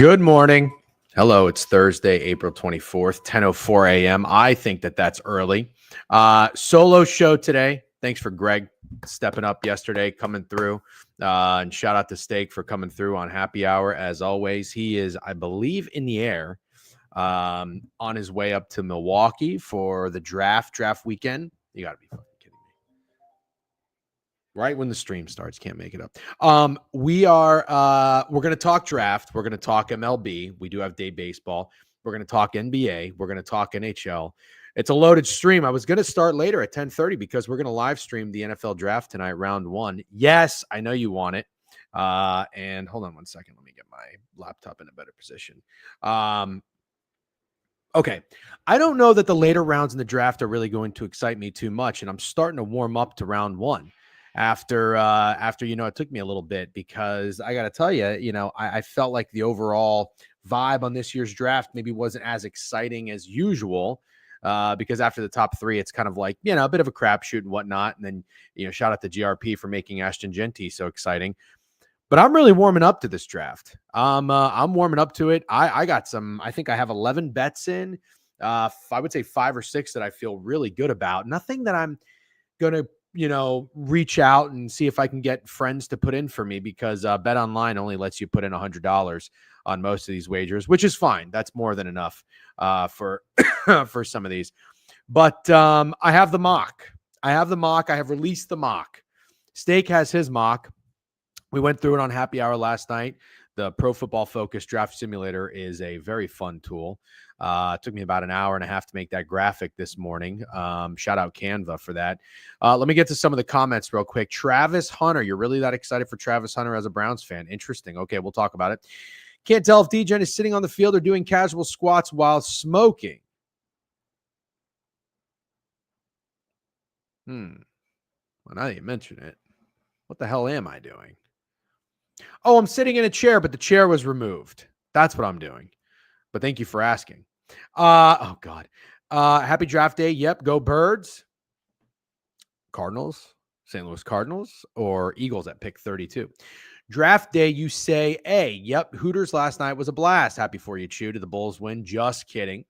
Good morning. Hello, it's Thursday, April 24th, 10:04 a.m. I think that's early. Solo show today. Thanks for Greg stepping up yesterday, coming through. And shout out to Steak for coming through on happy hour. As always, he is, I believe, in the air on his way up to Milwaukee for the draft weekend. You got to be fucking kidding me. Right when the stream starts, can't make it up. We're going to talk draft. We're going to talk MLB. We do have day baseball. We're going to talk NBA. We're going to talk NHL. It's a loaded stream. I was going to start later at 10:30 because we're going to live stream the NFL draft tonight, round one. Yes, I know you want it. And hold on one second. Let me get my laptop in a better position. Okay. I don't know that the later rounds in the draft are really going to excite me too much. And I'm starting to warm up to round one. After it took me a little bit because I got to tell you, I felt like the overall vibe on this year's draft maybe wasn't as exciting as usual because after the top three, it's kind of like, a bit of a crapshoot and whatnot. And then, shout out to GRP for making Ashton Genty so exciting. But I'm really warming up to this draft. I'm warming up to it. I think I have 11 bets in. I would say 5 or 6 that I feel really good about. Nothing that I'm going to reach out and see if I can get friends to put in for me because Bet Online only lets you put in $100 on most of these wagers, which is fine. That's more than enough for for some of these. But I have the mock. I have released the mock. Steak has his mock. We went through it on happy hour last night. The Pro Football Focus Draft Simulator is a very fun tool. It took me about an hour and a half to make that graphic this morning. Shout out Canva for that. Let me get to some of the comments real quick. Travis Hunter, you're really that excited for Travis Hunter as a Browns fan? Interesting. Okay, we'll talk about it. Can't tell if DGen is sitting on the field or doing casual squats while smoking. Well, now that you mention it, what the hell am I doing? Oh, I'm sitting in a chair, but the chair was removed. That's what I'm doing. But thank you for asking. Oh, God. Happy draft day. Yep. Go Birds. Cardinals. St. Louis Cardinals or Eagles at pick 32. Draft day, you say A. Yep. Hooters last night was a blast. Happy for you, Chew. Did the Bulls win? Just kidding.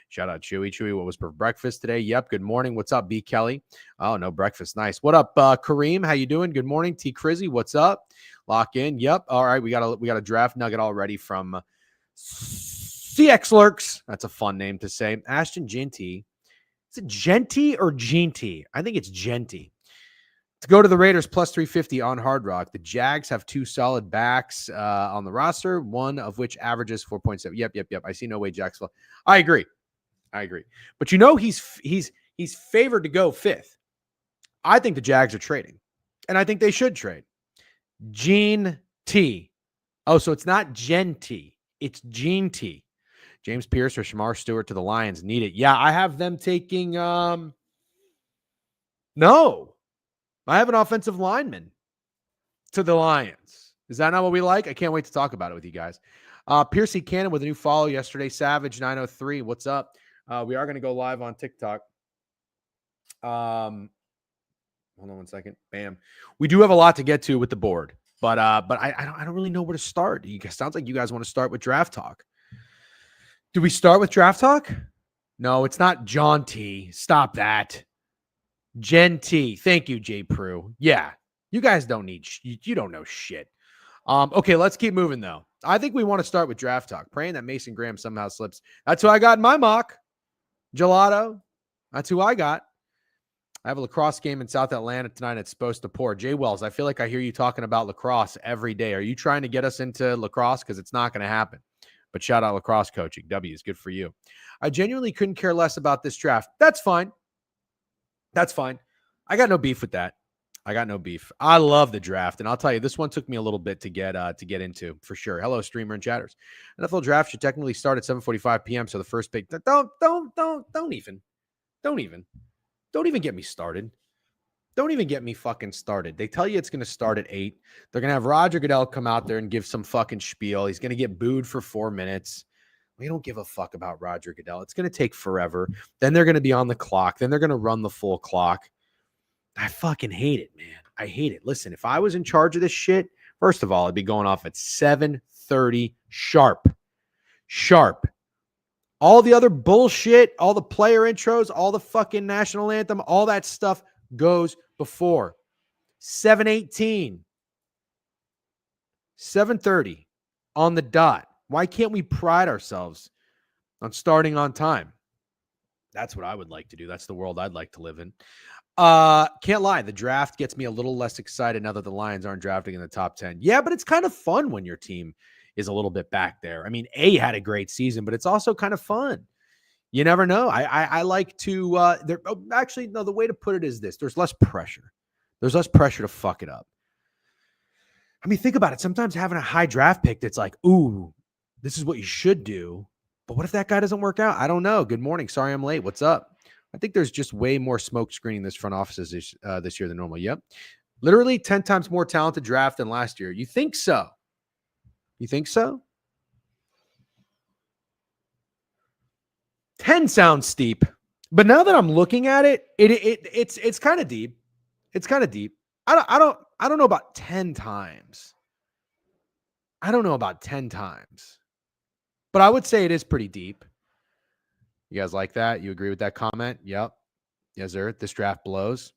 Shout out Chewy. Chewy, what was for breakfast today? Yep. Good morning. What's up, B. Kelly? Oh, no breakfast. Nice. What up, Kareem? How you doing? Good morning. T. Crizzy, what's up? Lock in. Yep. All right. We got a draft nugget already from CX Lurks. That's a fun name to say. Ashton Genty. Is it Genty or Genty? I think it's Genty. To go to the Raiders plus 350 on Hard Rock. The Jags have 2 solid backs on the roster, one of which averages 4.7. Yep. I see no way Jacksonville. I agree. But he's favored to go 5th. I think the Jags are trading, and I think they should trade. Gene T. Oh, so it's not Genty. It's Gene T. James Pierce or Shamar Stewart to the Lions. Need it. Yeah, I have them taking no. I have an offensive lineman to the Lions. Is that not what we like? I can't wait to talk about it with you guys. Piercy Cannon with a new follow yesterday. Savage 903. What's up? We are going to go live on TikTok. Hold on one second. Bam. We do have a lot to get to with the board, but I don't really know where to start. Sounds like you guys want to start with draft talk. Do we start with draft talk? No, it's not John T. Stop that. Jen T. Thank you, Jay Prue. Yeah, you guys don't need. You don't know shit. Okay, let's keep moving though. I think we want to start with draft talk. Praying that Mason Graham somehow slips. That's who I got in my mock. Gelato. That's who I got. I have a lacrosse game in South Atlanta tonight. It's supposed to pour. Jay Wells, I feel like I hear you talking about lacrosse every day. Are you trying to get us into lacrosse? Because it's not going to happen. But shout out lacrosse coaching. W is good for you. I genuinely couldn't care less about this draft. That's fine. I got no beef with that. I love the draft. And I'll tell you, this one took me a little bit to get into for sure. Hello, streamer and chatters. NFL draft should technically start at 7:45 p.m. So the first pick, don't even get me started. Don't even get me fucking started. They tell you it's going to start at 8. They're going to have Roger Goodell come out there and give some fucking spiel. He's going to get booed for 4 minutes. We don't give a fuck about Roger Goodell. It's going to take forever. Then they're going to be on the clock. Then they're going to run the full clock. I fucking hate it, man. I hate it. Listen, if I was in charge of this shit, first of all, I'd be going off at 7:30 sharp. sharp. All the other bullshit, all the player intros, all the fucking national anthem, all that stuff goes before. 7:18, 7:30 on the dot. Why can't we pride ourselves on starting on time? That's what I would like to do. That's the world I'd like to live in. Can't lie. The draft gets me a little less excited now that the Lions aren't drafting in the top 10. Yeah, but it's kind of fun when your team is a little bit back there. I mean, A had a great season, but it's also kind of fun. You never know. I like to, actually, no, the way to put it is this. There's less pressure. There's less pressure to fuck it up. I mean, think about it. Sometimes having a high draft pick that's like, ooh, this is what you should do. But what if that guy doesn't work out? I don't know. Good morning. Sorry I'm late. What's up? I think there's just way more smoke screening this front offices this year than normal. Yep. Literally 10 times more talented draft than last year. You think so? You think so? 10 sounds steep. But now that I'm looking at it, it's kind of deep. It's kind of deep. I don't know about 10 times. I don't know about 10 times. But I would say it is pretty deep. You guys like that? You agree with that comment? Yep. Yes, sir. This draft blows.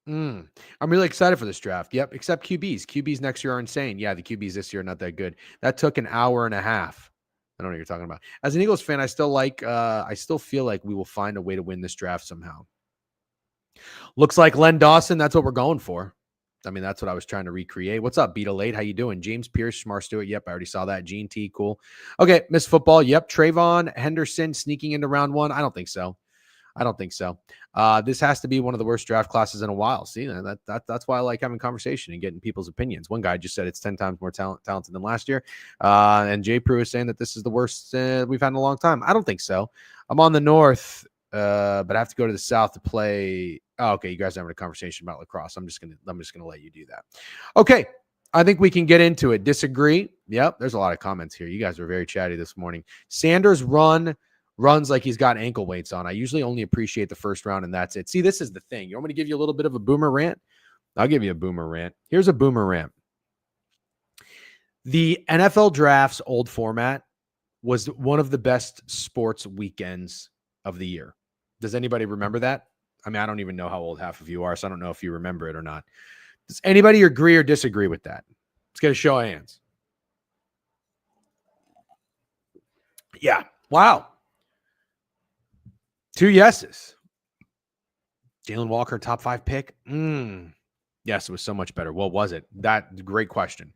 I'm really excited for this draft. Yep. Except QBs. QBs next year are insane. Yeah, the QBs this year are not that good. That took an hour and a half. I don't know what you're talking about. As an Eagles fan, I still feel like we will find a way to win this draft somehow. Looks like Len Dawson. That's what we're going for. I mean, that's what I was trying to recreate. What's up, Beetle 8? How you doing? James Pierce, Shamar Stewart. Yep, I already saw that. Gene T, cool. Okay, Miss Football. Yep, Trayvon Henderson sneaking into round 1. I don't think so. This has to be one of the worst draft classes in a while. See, that's why I like having conversation and getting people's opinions. One guy just said it's 10 times more talented than last year. And Jay Prue is saying that this is the worst we've had in a long time. I don't think so. I'm on the north, but I have to go to the south to play. Oh, okay, you guys are having a conversation about lacrosse. I'm just gonna let you do that. Okay, I think we can get into it. Disagree? Yep. There's a lot of comments here. You guys were very chatty this morning. Sanders runs like he's got ankle weights on. I usually only appreciate the first round, and that's it. See, this is the thing. You want me to give you a little bit of a boomer rant? I'll give you a boomer rant. Here's a boomer rant. The NFL draft's old format was one of the best sports weekends of the year. Does anybody remember that? I mean, I don't even know how old half of you are, so I don't know if you remember it or not. Does anybody agree or disagree with that? Let's get a show of hands. Yeah. Wow. 2 yeses. Jalen Walker, top 5 pick? Yes, it was so much better. What was it? Great question.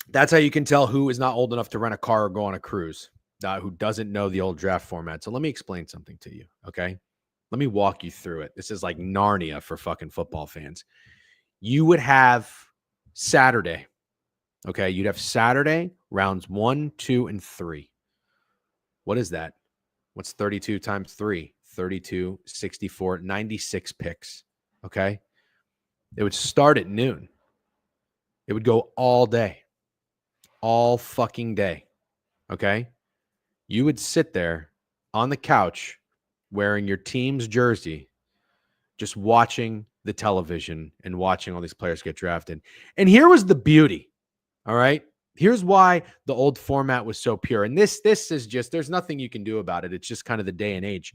That's how you can tell who is not old enough to rent a car or go on a cruise, who doesn't know the old draft format. So let me explain something to you, okay? Let me walk you through it. This is like Narnia for fucking football fans. You would have Saturday, okay? You'd have Saturday, rounds 1, 2, and 3. What is that? What's 32 times 3? 32, 64, 96 picks, okay? It would start at noon. It would go all day. All fucking day, okay? You would sit there on the couch wearing your team's jersey, just watching the television and watching all these players get drafted. And here was the beauty, all right? Here's why the old format was so pure. And this is just, there's nothing you can do about it. It's just kind of the day and age.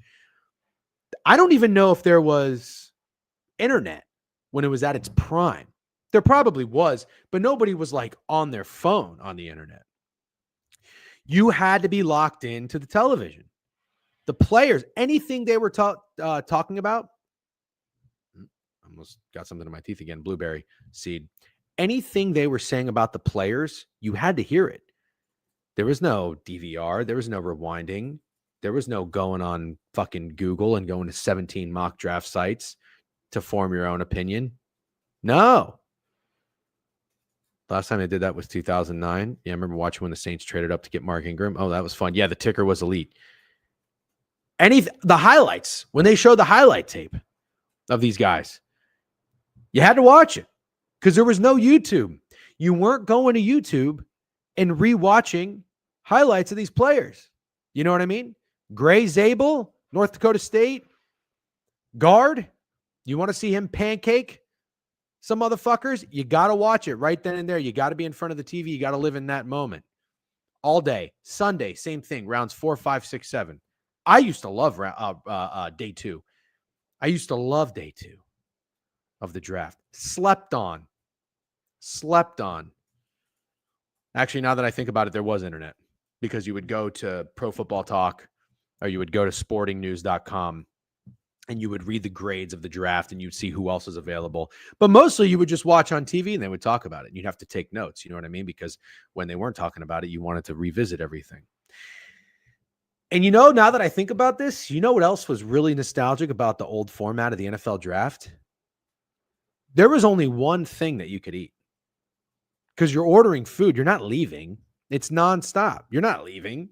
I don't even know if there was internet when it was at its prime. There probably was, but nobody was like on their phone on the internet. You had to be locked into the television. The players, anything they were talking about, almost got something in my teeth again, blueberry seed. Anything they were saying about the players, you had to hear it. There was no DVR. There was no rewinding. There was no going on fucking Google and going to 17 mock draft sites to form your own opinion. No. Last time they did that was 2009. Yeah, I remember watching when the Saints traded up to get Mark Ingram. Oh, that was fun. Yeah, the ticker was elite. The highlights, when they showed the highlight tape of these guys, you had to watch it because there was no YouTube. You weren't going to YouTube and rewatching highlights of these players. You know what I mean? Gray Zabel, North Dakota State, guard. You want to see him pancake Some motherfuckers, you got to watch it right then and there. You got to be in front of the TV. You got to live in that moment all day. Sunday, same thing. Rounds 4, 5, 6, 7. I used to love day 2. I used to love day 2 of the draft. Slept on. Actually, now that I think about it, there was internet because you would go to Pro Football Talk or you would go to sportingnews.com and you would read the grades of the draft and you'd see who else is available. But mostly you would just watch on TV and they would talk about it. And you'd have to take notes. You know what I mean? Because when they weren't talking about it, you wanted to revisit everything. And now that I think about this, what else was really nostalgic about the old format of the NFL draft? There was only one thing that you could eat because you're ordering food. You're not leaving. It's nonstop. You're not leaving.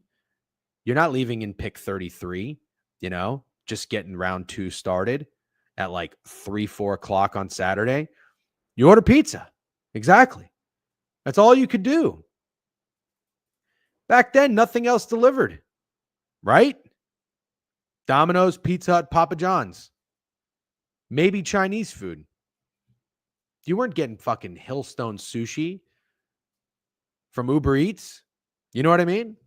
You're not leaving in pick 33, just getting round 2 started at like 3, 4 o'clock on Saturday. You order pizza. Exactly. That's all you could do. Back then, nothing else delivered. Right? Domino's, Pizza Hut, Papa John's. Maybe Chinese food. You weren't getting fucking Hillstone sushi from Uber Eats. You know what I mean?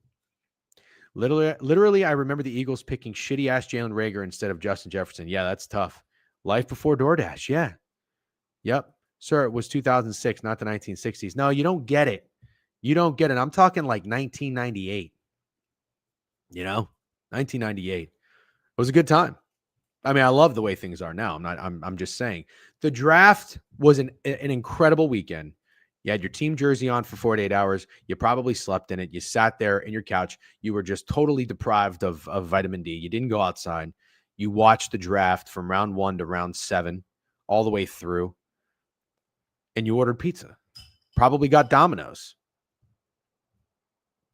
Literally, I remember the Eagles picking shitty-ass Jalen Reagor instead of Justin Jefferson. Yeah, that's tough. Life before DoorDash, yeah. Yep. Sir, it was 2006, not the 1960s. No, you don't get it. You don't get it. I'm talking like 1998. 1998. It was a good time. I mean, I love the way things are now. I'm just saying. The draft was an incredible weekend. You had your team jersey on for 48 hours. You probably slept in it. You sat there in your couch. You were just totally deprived of vitamin D. You didn't go outside. You watched the draft from round 1 to round 7, all the way through. And you ordered pizza. Probably got Domino's.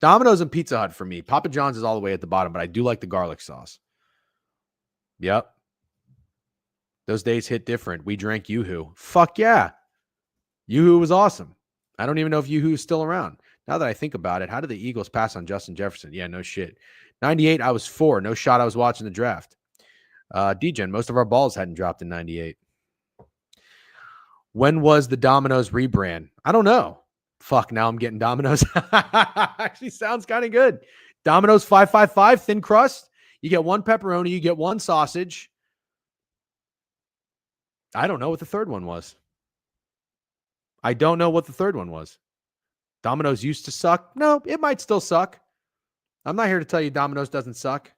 Domino's and Pizza Hut for me. Papa John's is all the way at the bottom, but I do like the garlic sauce. Yep. Those days hit different. We drank Yoo-Hoo. Fuck yeah. Yoo-Hoo was awesome. I don't even know if Yoo-Hoo is still around. Now that I think about it, how did the Eagles pass on Justin Jefferson? Yeah, no shit. 98, I was 4. No shot I was watching the draft. D-Gen, most of our balls hadn't dropped in 98. When was the Domino's rebrand? I don't know. Fuck, now I'm getting Domino's. Actually sounds kind of good. Domino's 555, thin crust. You get 1 pepperoni. You get 1 sausage. I don't know what the third one was. Domino's used to suck. No, it might still suck. I'm not here to tell you Domino's doesn't suck.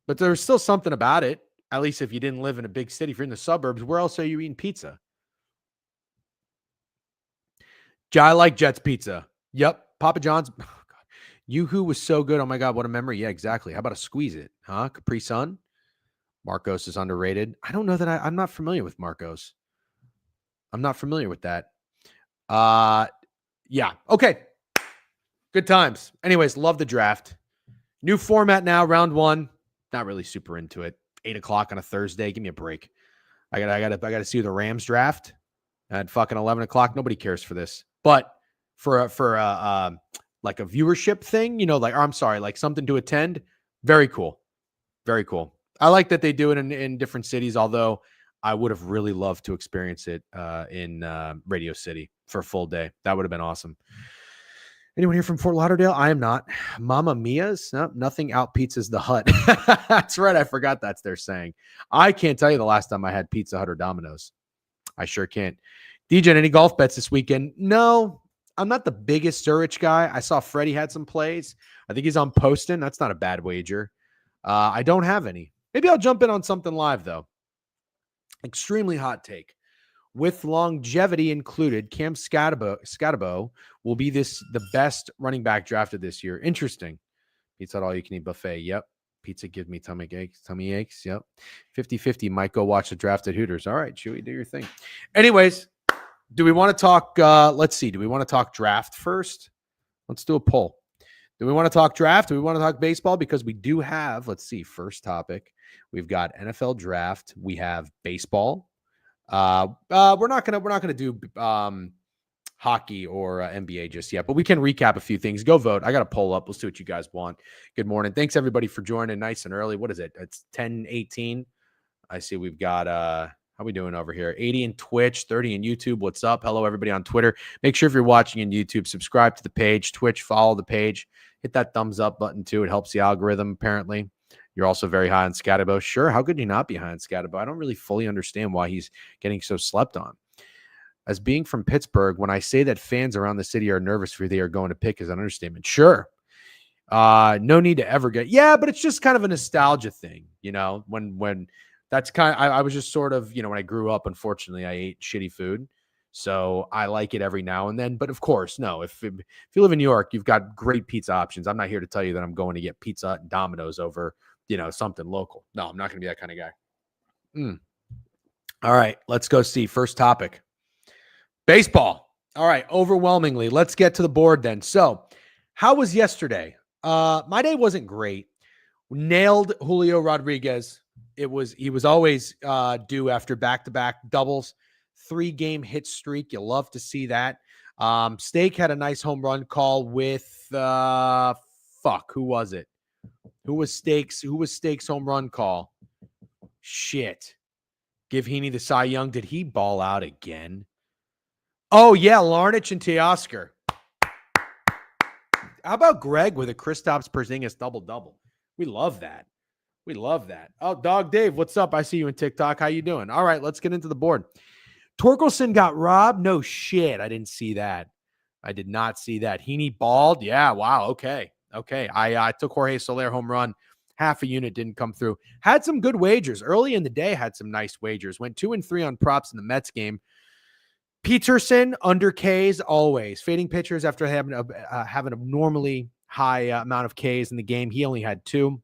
But there's still something about it. At least if you didn't live in a big city. If you're in the suburbs, where else are you eating pizza? I like Jets pizza. Yep. Papa John's. Oh, God. Yoo-Hoo was so good. Oh, my God. What a memory. Yeah, exactly. How about a squeeze it? Huh? Capri Sun? Marcos is underrated. I don't know that I'm not familiar with Marcos. I'm not familiar with that. Yeah. Okay. Good times. Anyways, love the draft. New format now, round 1. Not really super into it. 8 o'clock on a Thursday. Give me a break. I gotta see the Rams draft at fucking 11 o'clock. Nobody cares for this. But for like a viewership thing, like something to attend. Very cool. Very cool. I like that they do it in different cities, although I would have really loved to experience it in Radio City for a full day. That would have been awesome. Anyone here from Fort Lauderdale? I am not. Mama Mia's? No, nothing out pizzas the Hut. That's right. I forgot that's their saying. I can't tell you the last time I had Pizza Hut or Domino's. I sure can't. DJ, any golf bets this weekend? No, I'm not the biggest Zurich guy. I saw Freddie had some plays. I think he's on Poston. That's not a bad wager. I don't have any. Maybe I'll jump in on something live, though. Extremely hot take. With longevity included, Cam Scatabo will be the best running back drafted this year. Interesting. Pizza Hut all-you-can-eat buffet. Yep. Pizza gives me tummy aches. Yep. 50-50. Might go watch the draft at Hooters. All right, Chewy, do your thing. Anyways, do we want to talk? Let's see. Do we want to talk draft first? Let's do a poll. Do we want to talk draft? Do we want to talk baseball? Because we do have, let's see, first topic. We've got NFL draft. We have baseball. We're not gonna do hockey or NBA just yet, but we can recap a few things. Go vote. I got a poll up. We'll see what you guys want. Good morning. Thanks everybody for joining nice and early. What is it? It's 10:18. I see we've got how How we doing over here? 80 in Twitch, 30 in YouTube. What's up? Hello, everybody on Twitter. Make sure if you're watching in YouTube, subscribe to the page. Twitch, follow the page. Hit that thumbs up button, too. It helps the algorithm, apparently. You're also very high on Scatabo. Sure, how could you not be high on Scatabo? I don't really fully understand why he's getting so slept on. As being from Pittsburgh, when I say that fans around the city are nervous for who they are going to pick is an understatement. Sure. No need to ever get, but it's just kind of a nostalgia thing, when that's I was just sort of, when I grew up, unfortunately, I ate shitty food. So I like it every now and then. But of course, no, if you live in New York, you've got great pizza options. I'm not here to tell you that I'm going to get pizza and Domino's over, something local. No, I'm not going to be that kind of guy. All right, let's go see. First topic. Baseball. All right, overwhelmingly. Let's get to the board then. So, how was yesterday? My day wasn't great. Nailed Julio Rodriguez. He was always due after back-to-back doubles, 3-game hit streak. You love to see that. Steak had a nice home run call with who was it? Who was Steak's home run call? Shit. Give Heaney the Cy Young. Did he ball out again? Oh, yeah, Larnach and Teoscar. How about Greg with a Kristaps Porzingis double-double? We love that. We love that. Oh, Dog Dave, what's up? I see you in TikTok. How you doing? All right, let's get into the board. Torkelson got robbed? No shit. I didn't see that. I did not see that. Heaney balled? Yeah, wow, okay. I took Jorge Soler home run. Half a unit didn't come through. Had some good wagers. Early in the day, had some nice wagers. Went 2 and 3 on props in the Mets game. Peterson under Ks always. Fading pitchers after having an abnormally high amount of Ks in the game. He only had 2.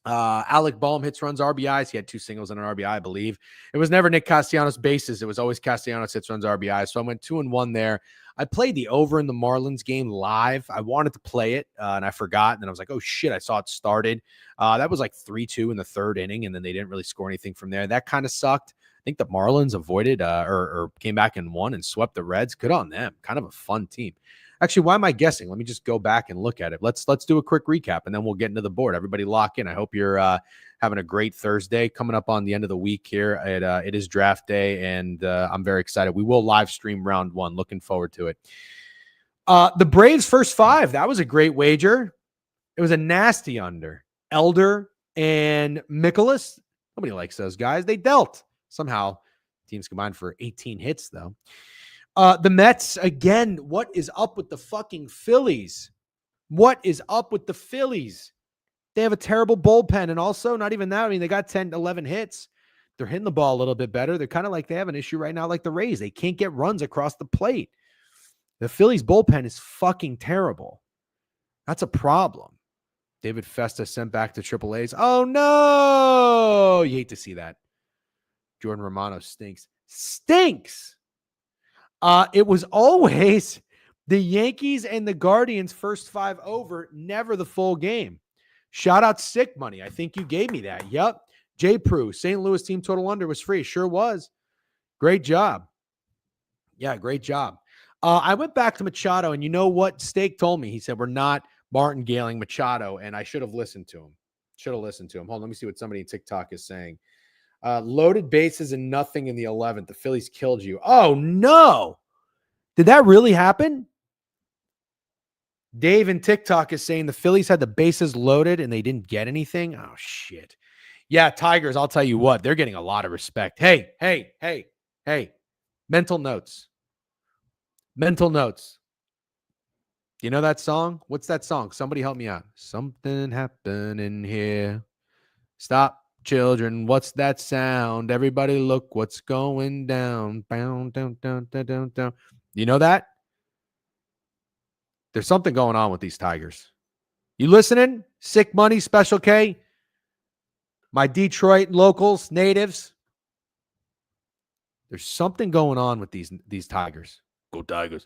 Alec Boehm hits, runs, RBIs. He had 2 singles and an RBI, I believe. It was never Nick Castellanos bases. It was always Castellanos hits, runs, RBIs. So I went 2 and 1 there. I played the over in the Marlins game live. I wanted to play it, and I forgot. And then I was like, oh, shit, I saw it started. That was like 3-2 in the 3rd inning, and then they didn't really score anything from there. That kind of sucked. I think the Marlins avoided or came back and won and swept the Reds. Good on them. Kind of a fun team. Actually, why am I guessing? Let me just go back and look at it. Let's do a quick recap, and then we'll get into the board. Everybody lock in. I hope you're having a great Thursday coming up on the end of the week here. It is draft day, and I'm very excited. We will live stream round 1. Looking forward to it. The Braves first 5. That was a great wager. It was a nasty under. Elder and Mikolas. Nobody likes those guys. They dealt. Somehow, teams combined for 18 hits, though. The Mets, again, what is up with the fucking Phillies? What is up with the Phillies? They have a terrible bullpen, and also, not even that, I mean, they got 10, 11 hits. They're hitting the ball a little bit better. They're kind of like they have an issue right now like the Rays. They can't get runs across the plate. The Phillies bullpen is fucking terrible. That's a problem. David Festa sent back to AAAs. Oh, no! You hate to see that. Jordan Romano stinks. It was always the Yankees and the Guardians first 5 over, never the full game. Shout out Sick Money. I think you gave me that. Yep. J. Prue, St. Louis team total under was free. Sure was. Great job. Yeah, great job. I went back to Machado, and you know what Steak told me? He said, we're not martingaling Machado, and I should have listened to him. Hold on, let me see what somebody in TikTok is saying. Loaded bases and nothing in the 11th. The Phillies killed you. Oh, no. Did that really happen? Dave in TikTok is saying the Phillies had the bases loaded and they didn't get anything. Oh, shit. Yeah, Tigers, I'll tell you what. They're getting a lot of respect. Hey. Mental notes. You know that song? What's that song? Somebody help me out. Something happening here. Stop. Children, what's that sound? Everybody look what's going down. Down, down, down, down, down, down. You know that? There's something going on with these Tigers. You listening? Sick Money, Special K. My Detroit locals, natives. There's something going on with these Tigers. Go Tigers.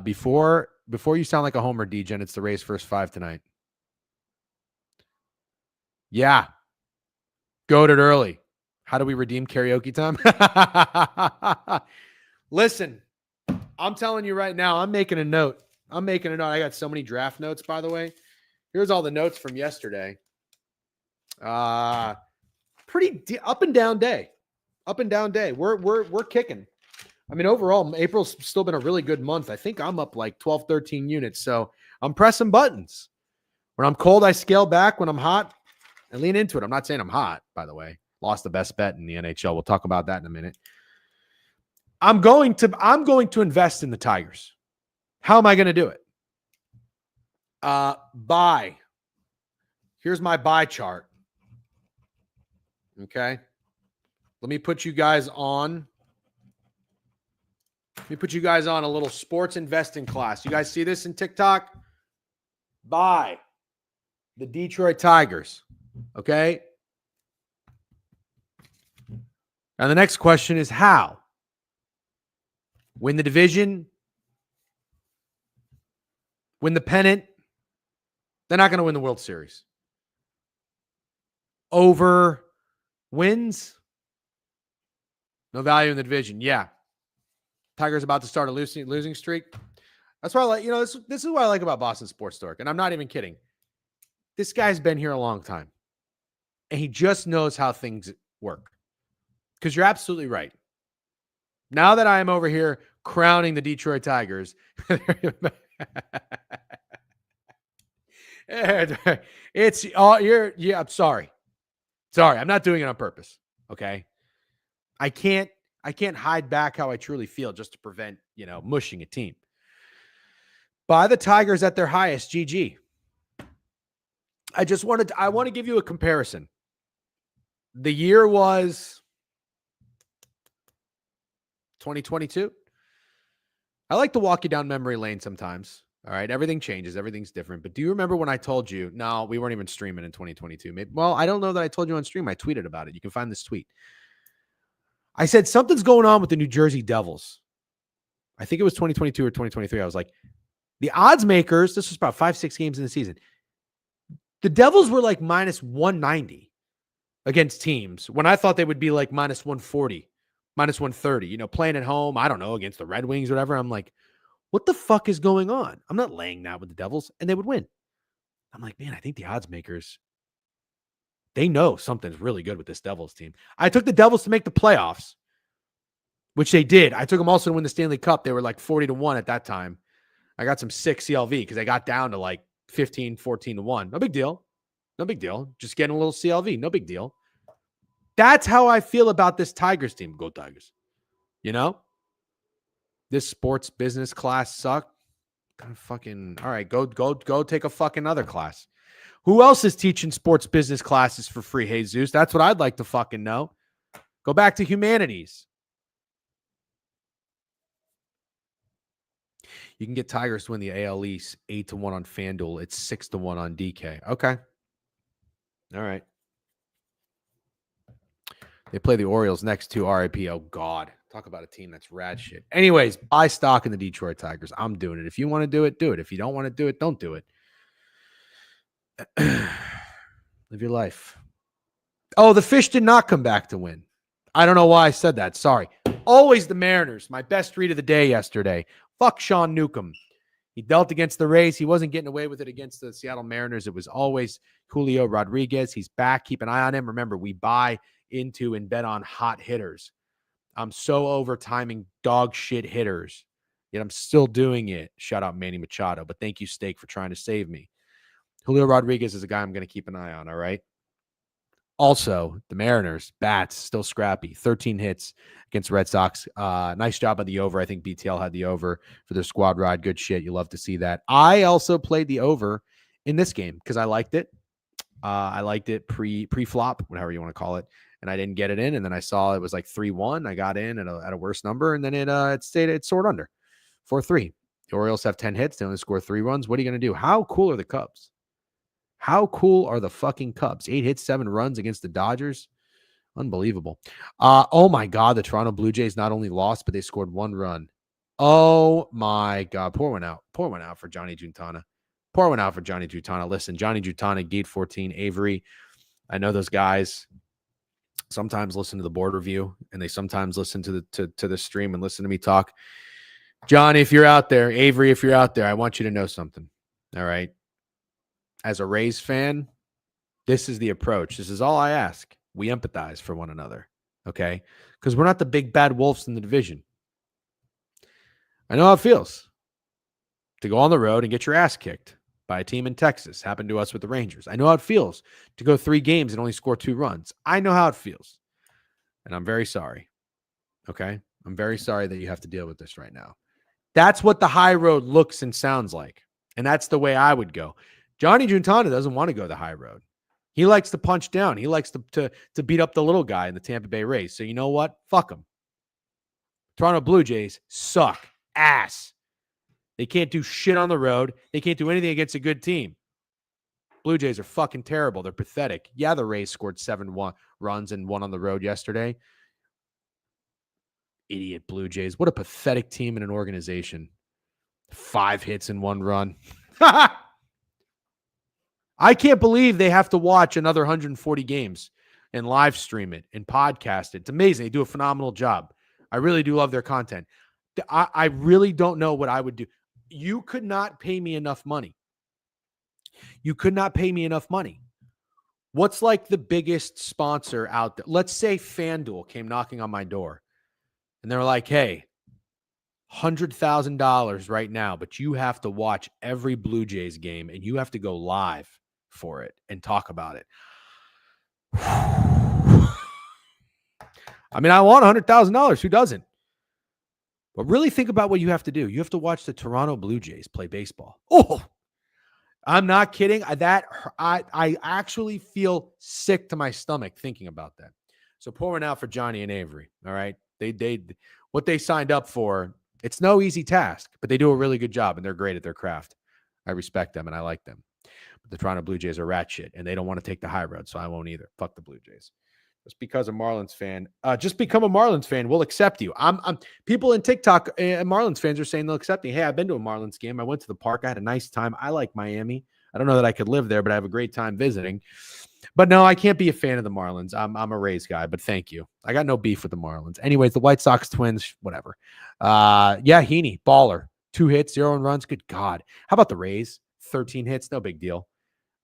Before you sound like a homer, D-Gen, it's the Rays first 5 tonight. Yeah. Goated early. How do we redeem karaoke time? Listen, I'm telling you right now, I'm making a note. I got so many draft notes, by the way. Here's all the notes from yesterday. up and down day. Up and down day. We're kicking. I mean, overall, April's still been a really good month. I think I'm up like 12, 13 units. So I'm pressing buttons. When I'm cold, I scale back. When I'm hot, I lean into it. I'm not saying I'm hot, by the way. Lost the best bet in the NHL. We'll talk about that in a minute. I'm going to invest in the Tigers. How am I going to do it? Buy. Here's my buy chart. Okay. Let me put you guys on a little sports investing class. You guys see this in TikTok? Buy the Detroit Tigers. Okay. Now the next question is how? Win the division? Win the pennant? They're not going to win the World Series. Over wins? No value in the division. Yeah. Tigers about to start a losing streak. That's why I like, this is what I like about Boston Sports Dork. And I'm not even kidding. This guy's been here a long time. And he just knows how things work. Because you're absolutely right. Now that I am over here crowning the Detroit Tigers, it's all I'm sorry. Sorry, I'm not doing it on purpose. Okay. I can't hide back how I truly feel just to prevent, mushing a team. Buy the Tigers at their highest, GG. I want to give you a comparison. The year was 2022. I like to walk you down memory lane sometimes. All right. Everything changes. Everything's different. But do you remember when I told you, no, we weren't even streaming in 2022? Well, I don't know that I told you on stream. I tweeted about it. You can find this tweet. I said something's going on with the New Jersey Devils. I think it was 2022 or 2023. I was like, the odds makers, this was about 5-6 games in the season. The Devils were like minus 190 against teams when I thought they would be like minus 140, minus 130, playing at home. I don't know, against the Red Wings or whatever. I'm like, what the fuck is going on? I'm not laying that with the Devils, and they would win. I'm like, man, I think the odds makers, they know something's really good with this Devils team. I took the Devils to make the playoffs, which they did. I took them also to win the Stanley Cup. They were like 40-1 at that time. I got some sick CLV because they got down to like 15, 14-1. No big deal. No big deal. Just getting a little CLV. No big deal. That's how I feel about this Tigers team. Go Tigers. This sports business class sucked. Kind of fucking, all right, go take a fucking other class. Who else is teaching sports business classes for free, Jesus? That's what I'd like to fucking know. Go back to humanities. You can get Tigers to win the AL East 8-1 on FanDuel. It's 6-1 on DK. Okay. All right. They play the Orioles next to RIP. Oh, God. Talk about a team that's rad shit. Anyways, buy stock in the Detroit Tigers. I'm doing it. If you want to do it, do it. If you don't want to do it, don't do it. Live your life. Oh, the Fish did not come back to win. I don't know why I said that. Sorry. Always the Mariners. My best read of the day yesterday. Fuck Sean Newcomb. He dealt against the Rays. He wasn't getting away with it against the Seattle Mariners. It was always Julio Rodriguez. He's back. Keep an eye on him. Remember, we buy into and bet on hot hitters. I'm so over timing dog shit hitters, yet I'm still doing it. Shout out Manny Machado. But thank you, Steak, for trying to save me. Julio Rodriguez is a guy I'm going to keep an eye on, all right? Also, the Mariners, bats, still scrappy. 13 hits against Red Sox. Nice job on the over. I think BTL had the over for their squad ride. Good shit. You love to see that. I also played the over in this game because I liked it. I liked it pre-flop, whatever you want to call it. And I didn't get it in. And then I saw it was like 3-1. I got in at a worse number. And then it soared under 4-3. The Orioles have 10 hits. They only score 3 runs. What are you going to do? How cool are the Cubs? How cool are the fucking Cubs? 8 hits, 7 runs against the Dodgers. Unbelievable. Oh my God. The Toronto Blue Jays not only lost, but they scored 1 run. Oh my God. Pour one out. Pour one out for Johnny Giuntana. Pour one out for Johnny Giuntana. Listen, Johnny Giuntana, Gate 14, Avery. I know those guys sometimes listen to the board review, and they sometimes listen to the stream and listen to me talk. Johnny, if you're out there, Avery, if you're out there, I want you to know something. All right. As a Rays fan, this is the approach. This is all I ask. We empathize for one another, okay? Because we're not the big bad wolves in the division. I know how it feels to go on the road and get your ass kicked by a team in Texas. Happened to us with the Rangers. I know how it feels to go 3 games and only score 2 runs. I know how it feels. And I'm very sorry. Okay? I'm very sorry that you have to deal with this right now. That's what the high road looks and sounds like. And that's the way I would go. Johnny Giuntana doesn't want to go the high road. He likes to punch down. He likes to beat up the little guy in the Tampa Bay Rays. So you know what? Fuck him. Toronto Blue Jays suck ass. They can't do shit on the road. They can't do anything against a good team. Blue Jays are fucking terrible. They're pathetic. Yeah, the Rays scored 7 runs and 1 on the road yesterday. Idiot Blue Jays. What a pathetic team and an organization. 5 hits and 1 run. I can't believe they have to watch another 140 games and live stream it and podcast it. It's amazing. They do a phenomenal job. I really do love their content. I really don't know what I would do. You could not pay me enough money. You could not pay me enough money. What's like the biggest sponsor out there? Let's say FanDuel came knocking on my door and they're like, hey, $100,000 right now, but you have to watch every Blue Jays game and you have to go live for it and talk about it. I mean, I want $100,000. Who doesn't? But really think about what you have to do. You have to watch the Toronto Blue Jays play baseball. Oh, I'm not kidding. I actually feel sick to my stomach thinking about that. So pouring out for Johnny and Avery. All right. They what they signed up for, it's no easy task, but they do a really good job and they're great at their craft. I respect them and I like them. But the Toronto Blue Jays are rat shit and they don't want to take the high road, so I won't either. Fuck the Blue Jays. Just because a Marlins fan, just become a Marlins fan. We'll accept you. I'm people in TikTok, Marlins fans are saying they'll accept me. Hey, I've been to a Marlins game. I went to the park. I had a nice time. I like Miami. I don't know that I could live there, but I have a great time visiting. But no, I can't be a fan of the Marlins. I'm a Rays guy, but thank you. I got no beef with the Marlins. Anyways, the White Sox, Twins, whatever. Yeah, Heaney, baller. 2 hits, 0 runs. Good God. How about the Rays? 13 hits, no big deal.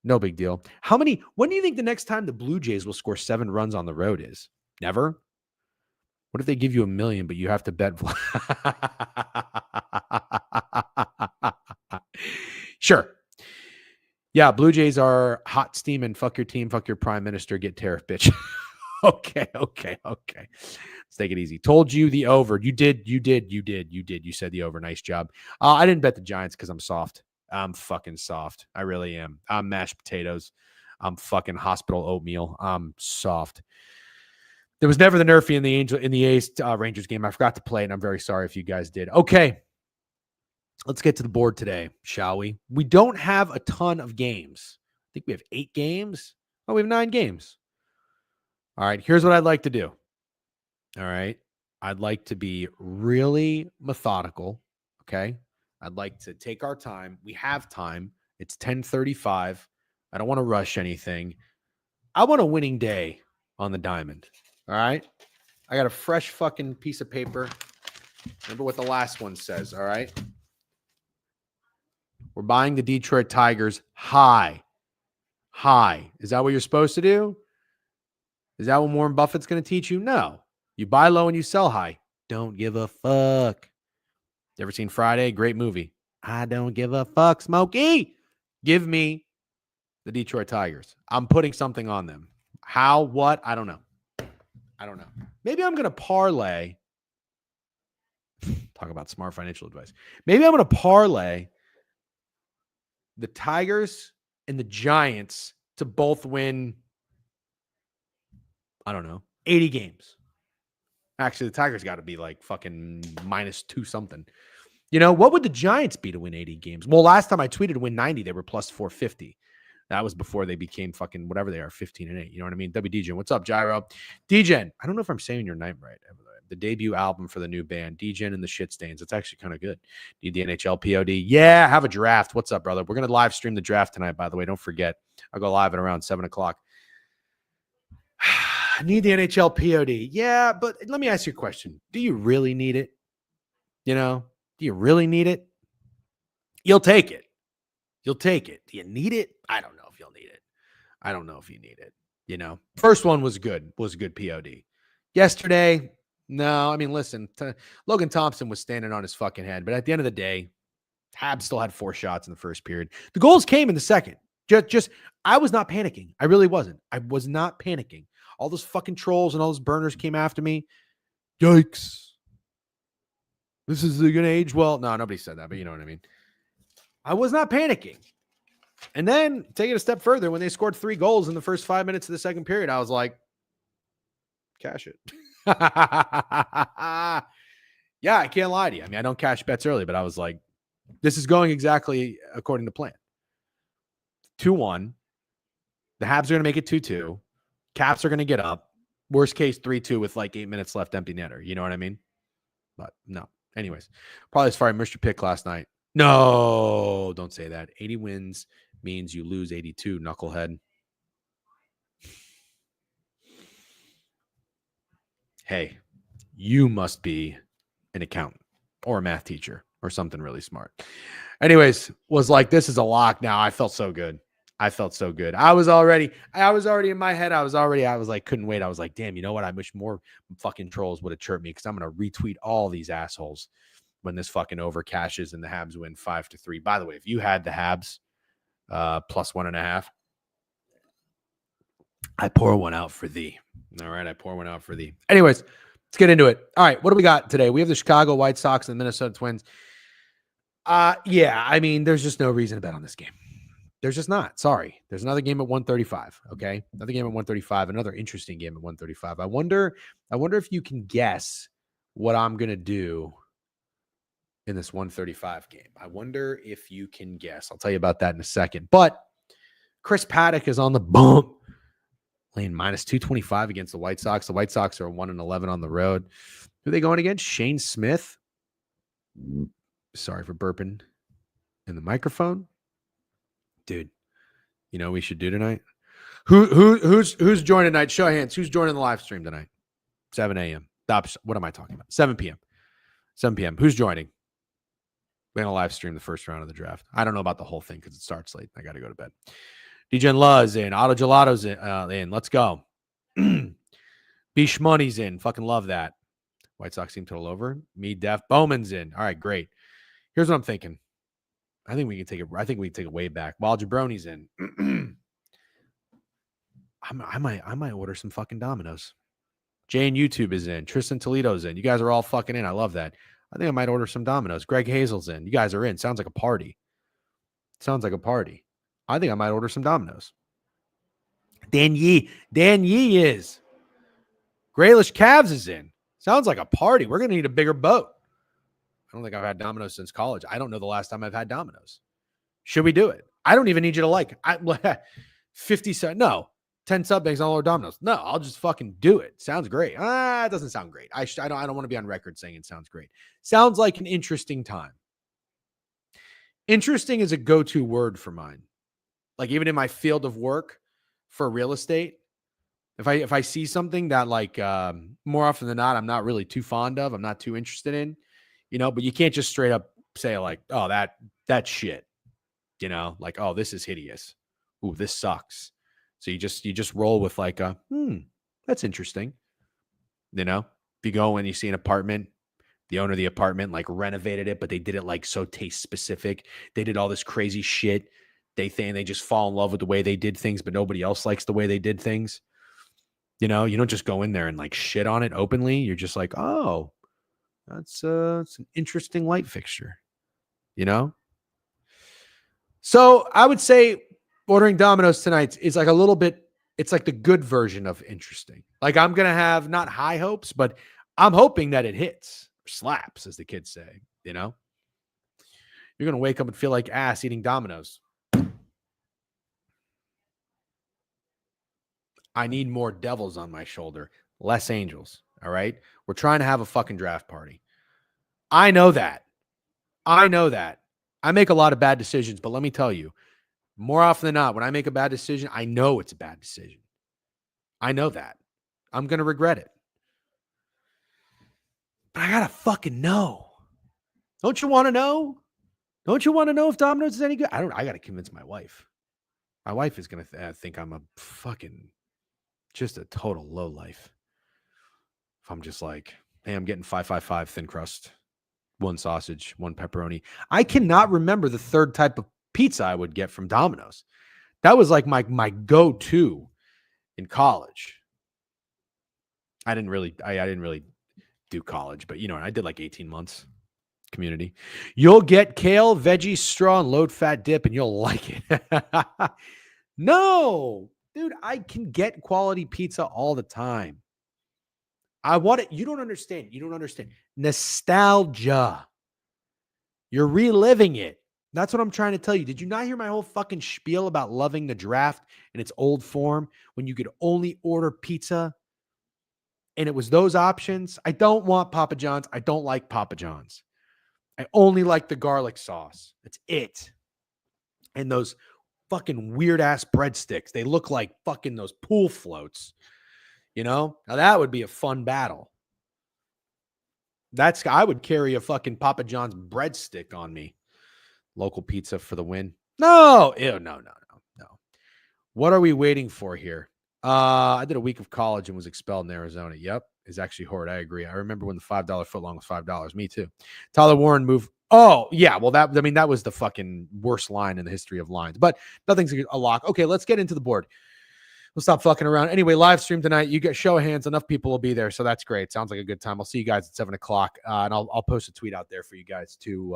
No big deal. When do you think the next time the Blue Jays will score 7 runs on the road is? Never? What if they give you $1 million, but you have to bet? Sure. Yeah, Blue Jays are hot steam and fuck your team, fuck your prime minister, get tariff, bitch. Okay. Let's take it easy. Told you the over. You did. You said the over. Nice job. I didn't bet the Giants because I'm soft. I'm fucking soft. I really am. I'm mashed potatoes. I'm fucking hospital oatmeal. I'm soft. There was never the Nerfy in the A's Rangers game. I forgot to play it, and I'm very sorry if you guys did. Okay. Let's get to the board today, shall we? We don't have a ton of games. I think we have 8 games. Oh, we have 9 games. All right. Here's what I'd like to do. All right. I'd like to be really methodical. Okay. I'd like to take our time. We have time. It's 10:35. I don't want to rush anything. I want a winning day on the diamond. All right. I got a fresh fucking piece of paper. Remember what the last one says. All right. We're buying the Detroit Tigers high. High. Is that what you're supposed to do? Is that what Warren Buffett's going to teach you? No. You buy low and you sell high. Don't give a fuck. You ever seen Friday? Great movie. I don't give a fuck, Smokey. Give me the Detroit Tigers. I'm putting something on them. How? What? I don't know. Maybe I'm going to parlay. Talk about smart financial advice. Maybe I'm going to parlay the Tigers and the Giants to both win, I don't know, 80 games. Actually, the Tigers got to be like fucking -2 something. You know, what would the Giants be to win 80 games? Well, last time I tweeted to win 90, they were plus 450. That was before they became fucking whatever they are, 15-8. You know what I mean? WDGen. What's up, Gyro? DGen. I don't know if I'm saying your name right. The debut album for the new band, DGen and the Shit Stains. It's actually kind of good. Need the NHL POD. Yeah, have a draft. What's up, brother? We're going to live stream the draft tonight, by the way. Don't forget. I'll go live at around 7 o'clock. I need the NHL POD. Yeah, but let me ask you a question. Do you really need it? You know, do you really need it? You'll take it. Do you need it? I don't know if you'll need it. I don't know if you need it. First one was good POD. Yesterday, no, I mean, listen, Logan Thompson was standing on his fucking head, but at the end of the day, Habs still had 4 shots in the first period. The goals came in the second. Just I was not panicking. I really wasn't. I was not panicking. All those fucking trolls and all those burners came after me. Yikes. This is going to age well. No, nobody said that, but you know what I mean. I was not panicking. And then take it a step further, when they scored 3 goals in the first 5 minutes of the second period, I was like, cash it. Yeah, I can't lie to you. I mean, I don't cash bets early, but I was like, this is going exactly according to plan. 2-1. The Habs are going to make it 2-2. Caps are going to get up. Worst case, 3-2 with like 8 minutes left, empty netter. You know what I mean? But no. Anyways, probably as far as I missed your pick last night. No, don't say that. 80 wins means you lose 82, knucklehead. Hey, you must be an accountant or a math teacher or something really smart. Anyways, was like, this is a lock now. I felt so good. I was already in my head. I was like, couldn't wait. I was like, damn, you know what? I wish more fucking trolls would have chirped me, because I'm going to retweet all these assholes when this fucking over cashes and the Habs win 5-3. By the way, if you had the Habs plus 1.5, I pour one out for thee. All right, I pour one out for thee. Anyways, let's get into it. All right, what do we got today? We have the Chicago White Sox and the Minnesota Twins. Yeah, I mean, there's just no reason to bet on this game. There's just not. Sorry. There's another game at 135. Okay. Another game at 135. Another interesting game at 135. I wonder if you can guess what I'm going to do in this 135 game. I wonder if you can guess. I'll tell you about that in a second. But Chris Paddock is on the bump, laying minus 225 against the White Sox. The White Sox are 1-11 on the road. Who are they going against? Shane Smith. Sorry for burping in the microphone. Dude, you know what we should do tonight? Who's joining tonight? Show of hands. Who's joining the live stream tonight? 7 a.m. What am I talking about? 7 p.m. 7 p.m. Who's joining? We're going to live stream the first round of the draft. I don't know about the whole thing because it starts late. I got to go to bed. DJ Luz in. Auto Gelato's in. Let's go. Bish Money's in. Fucking love that. White Sox team total over. Me, Def. Bowman's in. All right, great. Here's what I'm thinking. I think we can take it way back. While Jabroni's in, I might order some fucking Domino's. Jay and YouTube is in. Tristan Toledo's in. You guys are all fucking in. I love that. I think I might order some Domino's. Greg Hazel's in. You guys are in. Sounds like a party. I think I might order some Domino's. Dan Yee is. Graylish Cavs is in. Sounds like a party. We're going to need a bigger boat. I don't think I've had Domino's since college. I don't know the last time I've had Domino's. Should we do it? I don't even need you to like 50 cents. No, 10 sub banks on all our Domino's. No, I'll just fucking do it. Sounds great. It doesn't sound great. I don't want to be on record saying it sounds great. Sounds like an interesting time. Interesting is a go-to word for mine. Like even in my field of work for real estate, if I see something that like more often than not, I'm not really too fond of, I'm not too interested in, but you can't just straight up say like, oh, that shit, like, oh, this is hideous. Ooh, this sucks. So you just roll with like that's interesting. If you go and you see an apartment, the owner of the apartment like renovated it, but they did it like so taste specific. They did all this crazy shit. They think they just fall in love with the way they did things, but nobody else likes the way they did things. You don't just go in there and like shit on it openly. You're just like, oh, it's an interesting light fixture, So I would say ordering Domino's tonight is like a little bit, it's like the good version of interesting. Like I'm going to have not high hopes, but I'm hoping that it hits or slaps, as the kids say, You're going to wake up and feel like ass eating Domino's. I need more devils on my shoulder, less angels. All right. We're trying to have a fucking draft party. I know that. I make a lot of bad decisions, but let me tell you, more often than not, when I make a bad decision, I know it's a bad decision. I know that. I'm going to regret it. But I got to fucking know. Don't you want to know? Don't you want to know if Domino's is any good? I got to convince my wife. My wife is going to think I'm a fucking Just a total low life. If I'm just like, hey, I'm getting 555 thin crust, 1 sausage, 1 pepperoni. I cannot remember the third type of pizza I would get from Domino's. That was like my go-to in college. I didn't really do college, but I did like 18 months community. You'll get kale, veggie, straw, and load fat dip, and you'll like it. No, dude, I can get quality pizza all the time. I want it. You don't understand. Nostalgia. You're reliving it. That's what I'm trying to tell you. Did you not hear my whole fucking spiel about loving the draft in its old form when you could only order pizza? And it was those options. I don't want Papa John's. I don't like Papa John's. I only like the garlic sauce. That's it. And those fucking weird ass breadsticks. They look like fucking those pool floats. Now that would be a fun battle. I would carry a fucking Papa John's breadstick on me. Local pizza for the win. No. Ew, no. What are we waiting for here? I did a week of college and was expelled in Arizona. Yep. It's actually horrid. I agree. I remember when the $5 footlong was $5. Me too. Tyler Warren moved. Oh, yeah. Well, that was the fucking worst line in the history of lines, but nothing's a lock. Okay, let's get into the board. We'll stop fucking around. Anyway, live stream tonight. You get show of hands. Enough people will be there, so that's great. Sounds like a good time. I'll see you guys at 7:00, and I'll post a tweet out there for you guys to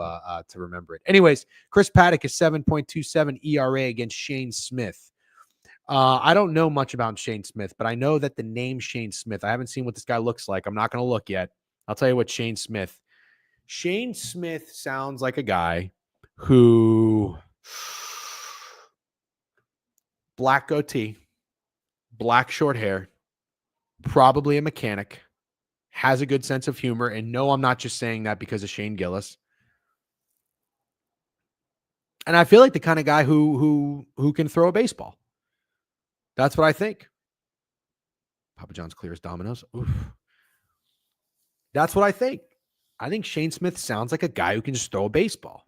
remember it. Anyways, Chris Paddock is 7.27 ERA against Shane Smith. I don't know much about Shane Smith, but I know that the name Shane Smith. I haven't seen what this guy looks like. I'm not going to look yet. I'll tell you what Shane Smith sounds like a guy who black goatee, black short hair, probably a mechanic, has a good sense of humor. And no, I'm not just saying that because of Shane Gillis. And I feel like the kind of guy who can throw a baseball. That's what I think. Papa John's clear as Domino's. Oof. That's what I think. I think Shane Smith sounds like a guy who can just throw a baseball.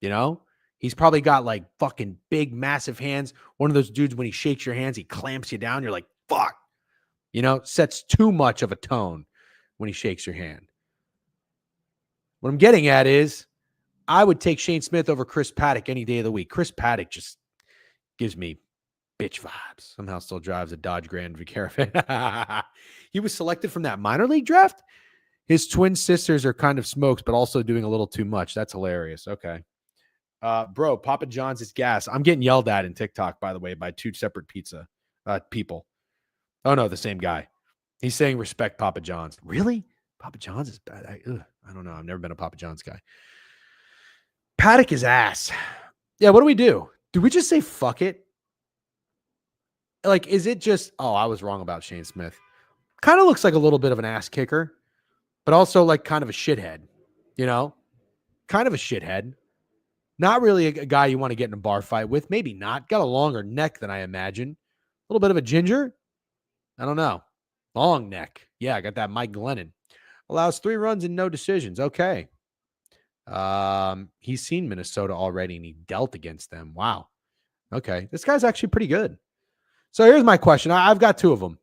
He's probably got like fucking big, massive hands. One of those dudes, when he shakes your hands, he clamps you down. You're like, fuck. Sets too much of a tone when he shakes your hand. What I'm getting at is I would take Shane Smith over Chris Paddock any day of the week. Chris Paddock just gives me bitch vibes. Somehow still drives a Dodge Grand Caravan. He was selected from that minor league draft. His twin sisters are kind of smokes, but also doing a little too much. That's hilarious. Okay. Bro, Papa John's is gas. I'm getting yelled at in TikTok, by the way, by 2 separate people. Oh, no, the same guy. He's saying respect Papa John's. Really? Papa John's is bad. I don't know. I've never been a Papa John's guy. Paddock is ass. Yeah, what do we do? Do we just say fuck it? Like, is it just, I was wrong about Shane Smith. Kind of looks like a little bit of an ass kicker, but also like kind of a shithead, kind of a shithead. Not really a guy you want to get in a bar fight with. Maybe not. Got a longer neck than I imagine. A little bit of a ginger. I don't know. Long neck. Yeah, I got that Mike Glennon. Allows 3 runs and no decisions. Okay. He's seen Minnesota already and he dealt against them. Wow. Okay. This guy's actually pretty good. So here's my question. I've got 2 of them.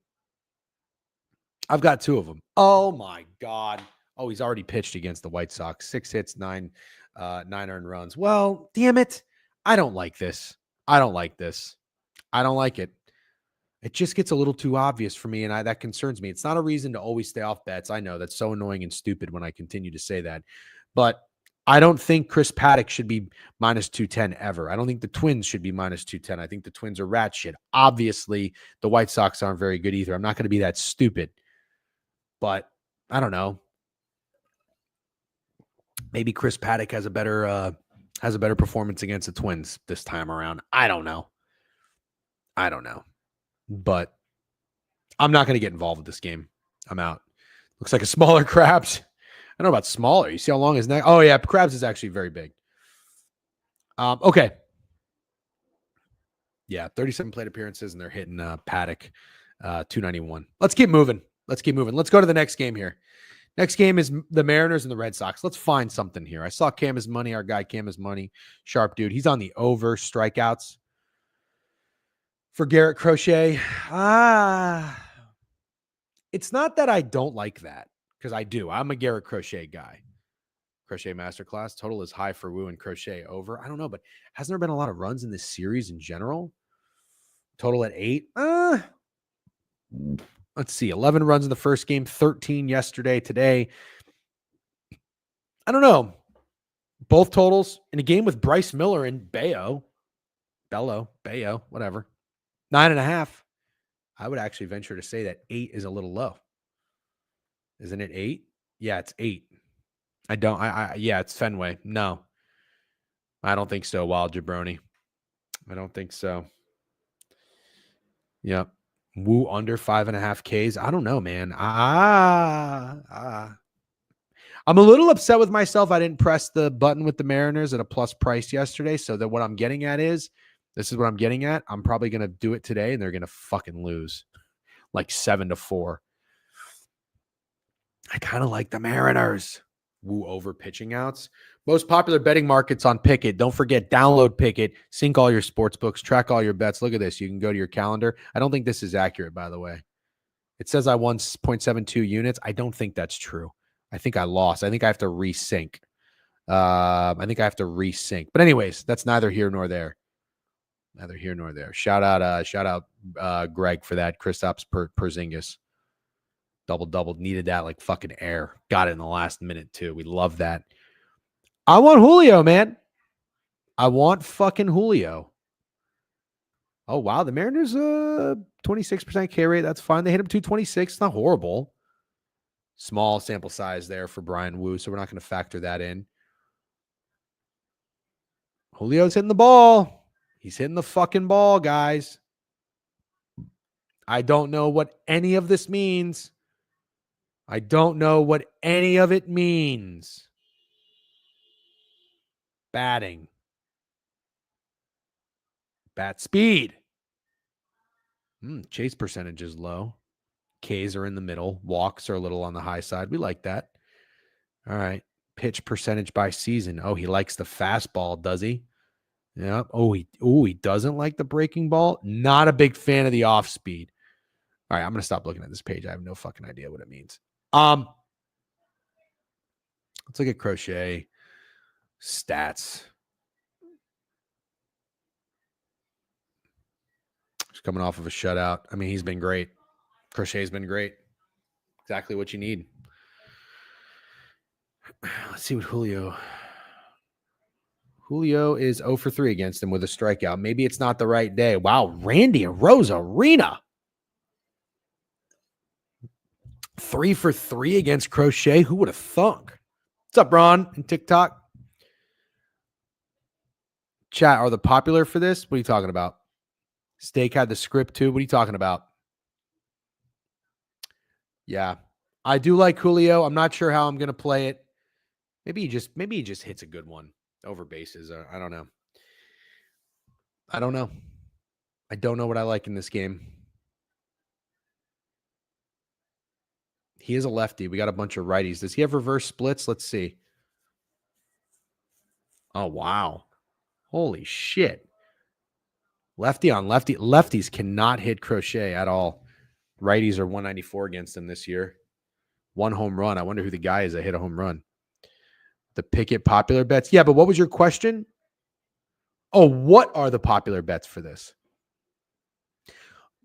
Oh my God. Oh, he's already pitched against the White Sox. 6 hits, 9 earned runs. Well, damn it. I don't like this. I don't like it. It just gets a little too obvious for me, and that concerns me. It's not a reason to always stay off bets. I know that's so annoying and stupid when I continue to say that. But I don't think Chris Paddock should be minus 210 ever. I don't think the Twins should be minus 210. I think the Twins are rat shit. Obviously, the White Sox aren't very good either. I'm not going to be that stupid. But I don't know. Maybe Chris Paddock has a better performance against the Twins this time around. I don't know. But I'm not going to get involved with this game. I'm out. Looks like a smaller Krabs. I don't know about smaller. You see how long his neck? Oh, yeah. Krabs is actually very big. Okay. Yeah. 37 plate appearances, and they're hitting Paddock 291. Let's keep moving. Let's go to the next game here. Next game is the Mariners and the Red Sox. Let's find something here. I saw Cam is money. Our guy Cam is money. Sharp dude. He's on the over strikeouts. For Garrett Crochet, it's not that I don't like that, because I do. I'm a Garrett Crochet guy. Crochet Masterclass. Total is high for Wu and Crochet over. I don't know, but hasn't there been a lot of runs in this series in general? Total at 8. Let's see. 11 runs in the first game, 13 yesterday, today. I don't know. Both totals in a game with Bryce Miller and Bayo, whatever. 9.5. I would actually venture to say that 8 is a little low. Isn't it 8? Yeah, it's 8. Yeah, it's Fenway. No, I don't think so. Wild Jabroni. I don't think so. Yep. Woo under 5.5 Ks. I don't know, man. I'm a little upset with myself. I didn't press the button with the Mariners at a plus price yesterday. So that what I'm getting at is, this is what I'm getting at. I'm probably going to do it today and they're going to fucking lose like 7-4. I kind of like the Mariners. Woo over pitching outs. Most popular betting markets on Pickett. Don't forget, download Pickett, sync all your sports books, track all your bets. Look at this. You can go to your calendar. I don't think this is accurate, by the way. It says I won 0.72 units. I don't think that's true. I think I lost. I think I have to resync. But anyways, that's neither here nor there. Neither here nor there. Shout out Greg for that. Kristaps Porzingis. Double. Needed that like fucking air. Got it in the last minute too. We love that. I want Julio, man. I want fucking Julio. Oh, wow. The Mariners, 26% K rate. That's fine. They hit him 226. It's not horrible. Small sample size there for Brian Wu, so we're not going to factor that in. Julio's hitting the ball. He's hitting the fucking ball, guys. I don't know what any of this means. I don't know what any of it means. Batting. Bat speed. Chase percentage is low. Ks are in the middle. Walks are a little on the high side. We like that. All right. Pitch percentage by season. Oh, he likes the fastball, does he? Yeah. Oh, he doesn't like the breaking ball. Not a big fan of the off speed. All right, I'm gonna stop looking at this page. I have no fucking idea what it means. Let's look at Crochet stats. He's coming off of a shutout. I mean, he's been great. Crochet's been great. Exactly what you need. Let's see what Julio is 0 for 3 against him with a strikeout. Maybe it's not the right day. Wow, Randy Arozarena. 3 for 3 against Crochet. Who would have thunk? What's up, Ron and TikTok? Chat, are the popular for this? What are you talking about? Steak had the script too. What are you talking about? Yeah, I do like Julio. I'm not sure how I'm going to play it. Maybe he just hits a good one over bases. I don't know. I don't know what I like in this game. He is a lefty. We got a bunch of righties. Does he have reverse splits? Let's see. Oh, wow. Holy shit. Lefty on lefty. Lefties cannot hit Crochet at all. Righties are 194 against him this year. 1 home run. I wonder who the guy is that hit a home run. The Pickett popular bets. Yeah, but what was your question? Oh, what are the popular bets for this?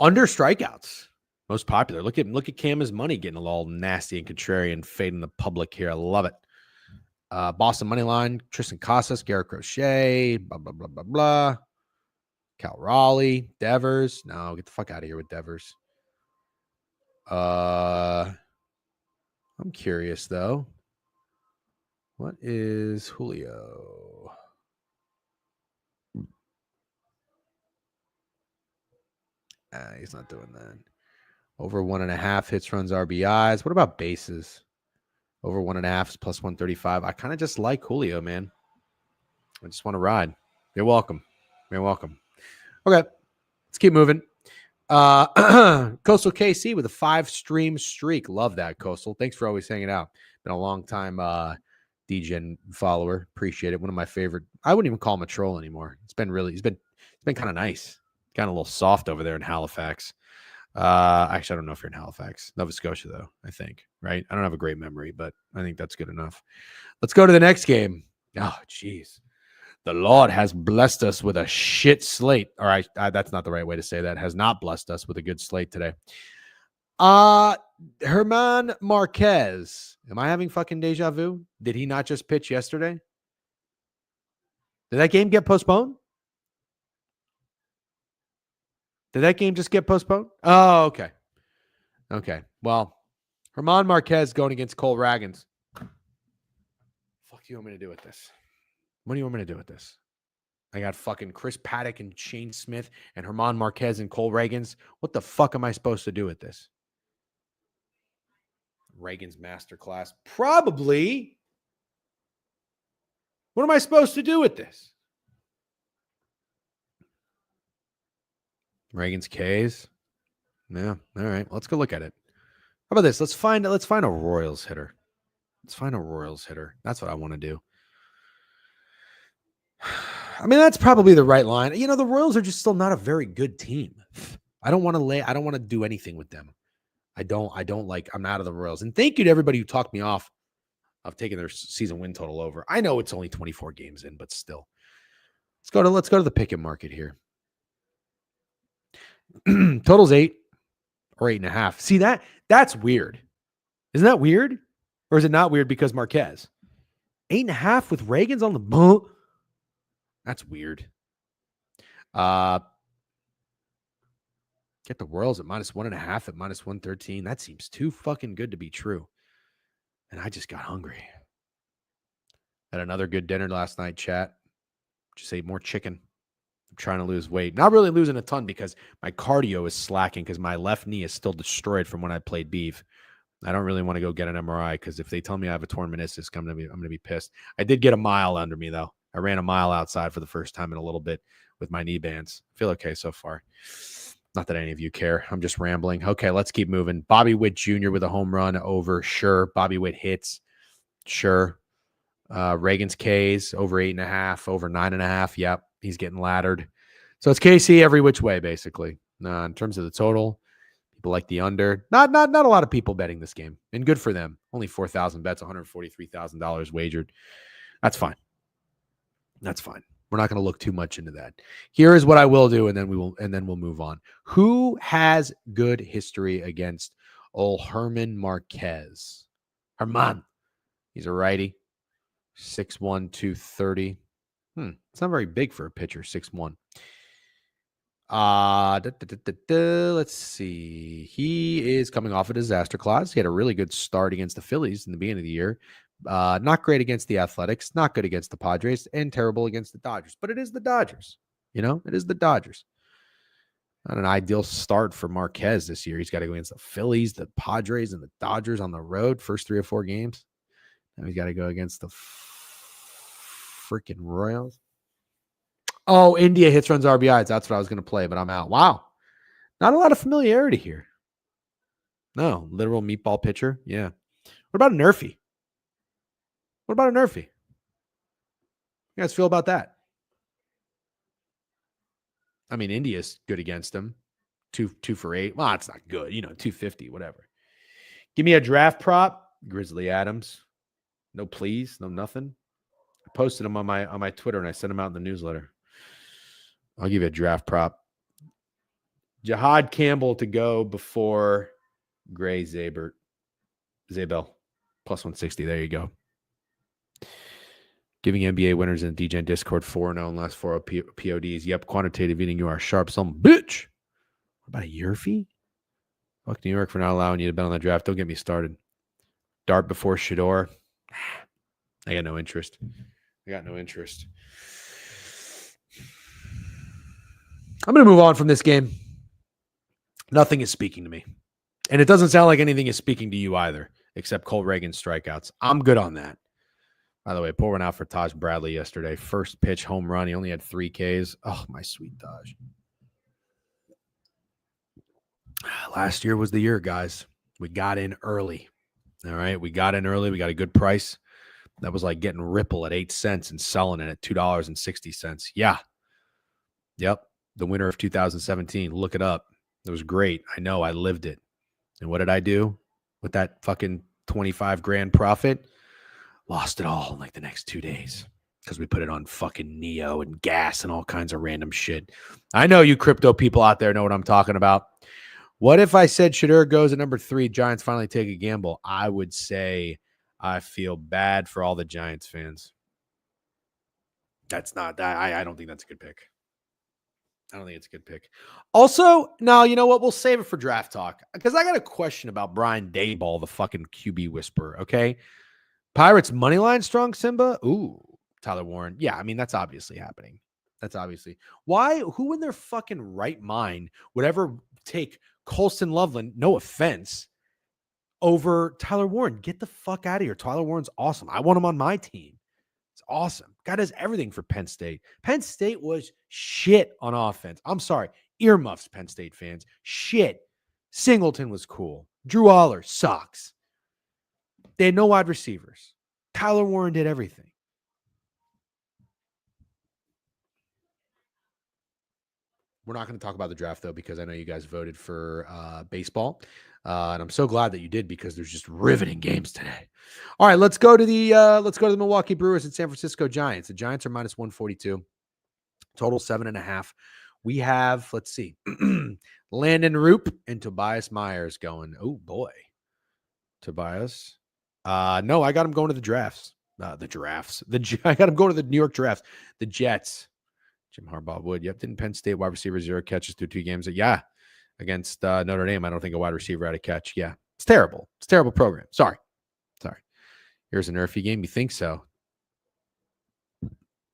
Under strikeouts. Most popular. Look at Cam's money getting all nasty and contrarian, fading the public here. I love it. Boston money line. Tristan Casas, Garrett Crochet, blah, blah, blah, blah, blah. Cal Raleigh, Devers. No, get the fuck out of here with Devers. I'm curious though. What is Julio? He's not doing that. Over 1.5 hits, runs, RBIs. What about bases? Over 1.5 is plus 135. I kind of just like Julio, man. I just want to ride. You're welcome. You're welcome. Okay, let's keep moving. Coastal KC with a 5-stream streak. Love that, Coastal. Thanks for always hanging out. Been a long time DGen follower. Appreciate it. One of my favorite. I wouldn't even call him a troll anymore. It's been kind of nice. Kind of a little soft over there in Halifax. Actually, I don't know if you're in Halifax, Nova Scotia, though. I think, right? I don't have a great memory, but I think that's good enough. Let's go to the next game. Oh, jeez. The Lord has blessed us with a shit slate. All right, that's not the right way to say that. Has not blessed us with a good slate today. Herman Marquez. Am I having fucking deja vu? Did he not just pitch yesterday? Did that game get postponed? Did that game just get postponed? Oh, okay. Okay. Well, Herman Marquez going against Cole Ragans. Fuck do you want me to do with this? What do you want me to do with this? I got fucking Chris Paddock and Shane Smith and Herman Marquez and Cole Ragans. What the fuck am I supposed to do with this? Reagan's masterclass. Probably. What am I supposed to do with this? Reagan's K's. Yeah. All right. Let's go look at it. How about this? Let's find a Royals hitter. Let's find a Royals hitter. That's what I want to do. I mean, that's probably the right line. You know, the Royals are just still not a very good team. I don't want to do anything with them. I'm out of the Royals. And thank you to everybody who talked me off of taking their season win total over. I know it's only 24 games in, but still. Let's go to the pick-em market here. Total's 8 or 8.5. See that's weird. Isn't that weird? Or is it not weird because Marquez? 8.5 with Reagan's on the boat. That's weird. Get the Royals at -1.5 at -113. That seems too fucking good to be true. And I just got hungry. Had another good dinner last night, chat. Just ate more chicken. I'm trying to lose weight. Not really losing a ton because my cardio is slacking because my left knee is still destroyed from when I played beef. I don't really want to go get an MRI because if they tell me I have a torn meniscus, I'm gonna be pissed. I did get a mile under me though. I ran a mile outside for the first time in a little bit with my knee bands. I feel okay so far. Not that any of you care. I'm just rambling. Okay, let's keep moving. Bobby Witt Jr. with a home run over. Sure. Bobby Witt hits. Sure. Reagan's K's over 8.5, over 9.5. Yep. He's getting laddered. So it's KC every which way, basically. In terms of the total, people like the under. Not a lot of people betting this game. And good for them. Only 4,000 bets, $143,000 wagered. That's fine. That's fine. We're not going to look too much into that. Here is what I will do, and then we'll move on. Who has good history against old Herman Marquez? Herman. He's a righty. 6'1", 230. It's not very big for a pitcher, 6'1". Let's see. He is coming off a disaster class. He had a really good start against the Phillies in the beginning of the year. Not great against the Athletics, not good against the Padres, and terrible against the Dodgers. But it is the Dodgers. You know, it is the Dodgers. Not an ideal start for Marquez this year. He's got to go against the Phillies, the Padres, and the Dodgers on the road, first 3 or 4 games. Now he's got to go against the freaking Royals. Oh, India hits, runs, RBIs. That's what I was going to play, but I'm out. Wow. Not a lot of familiarity here. No, literal meatball pitcher. Yeah. What about a Nerfy? What about a Nerfy? You guys feel about that? I mean, India's good against him. 2 for 8. Well, it's not good. 250, whatever. Give me a draft prop. Grizzly Adams. No please, no nothing. I posted them on my Twitter and I sent them out in the newsletter. I'll give you a draft prop. Jahad Campbell to go before Gray Zabel. Plus 160. There you go. Giving NBA winners in the DGen Discord 4-0 and last 4 PODs. Yep, quantitative eating. You are sharp. Some bitch. What about a Yerfie? Fuck New York for not allowing you to bet on the draft. Don't get me started. Dart before Shador. I got no interest. I'm going to move on from this game. Nothing is speaking to me. And it doesn't sound like anything is speaking to you either, except Cole Reagan's strikeouts. I'm good on that. By the way, pour one out for Taj Bradley yesterday. First pitch home run. He only had 3 Ks. Oh, my sweet Taj. Last year was the year, guys. We got in early. All right. We got in early. We got a good price. That was like getting Ripple at 8 cents and selling it at $2.60. Yeah. Yep. The winter of 2017. Look it up. It was great. I know. I lived it. And what did I do with that fucking 25 grand profit? Lost it all in like the next 2 days because we put it on fucking Neo and gas and all kinds of random shit. I know you crypto people out there know what I'm talking about. What if I said Shadur goes at number 3, Giants finally take a gamble? I would say I feel bad for all the Giants fans. That's not that. I don't think that's a good pick. I don't think it's a good pick. Also, now you know what? We'll save it for draft talk because I got a question about Brian Daboll, the fucking QB whisperer. Okay, Pirates money line strong Simba. Ooh, Tyler Warren. Yeah, I mean that's obviously happening. That's obviously why. Who in their fucking right mind would ever take Colson Loveland? No offense, over Tyler Warren. Get the fuck out of here. Tyler Warren's awesome. I want him on my team. It's awesome. Guy does everything for Penn State. Penn State was shit on offense. I'm sorry. Earmuffs, Penn State fans. Shit. Singleton was cool. Drew Aller sucks. They had no wide receivers. Tyler Warren did everything. We're not going to talk about the draft, though, because I know you guys voted for baseball. And I'm so glad that you did because there's just riveting games today. All right, let's go to the Milwaukee Brewers and San Francisco Giants. The Giants are minus 142, total 7.5. We have, let's see, Landon Roop and Tobias Myers going. Oh boy, Tobias. No, I got him going to the drafts. I got him going to the New York drafts. The Jets. Jim Harbaugh would. Yep, didn't Penn State wide receiver 0 catches through 2 games? Yeah. Against Notre Dame, I don't think a wide receiver had a catch. Yeah, it's terrible. It's a terrible program. Sorry. Here's a nerfy game. You think so?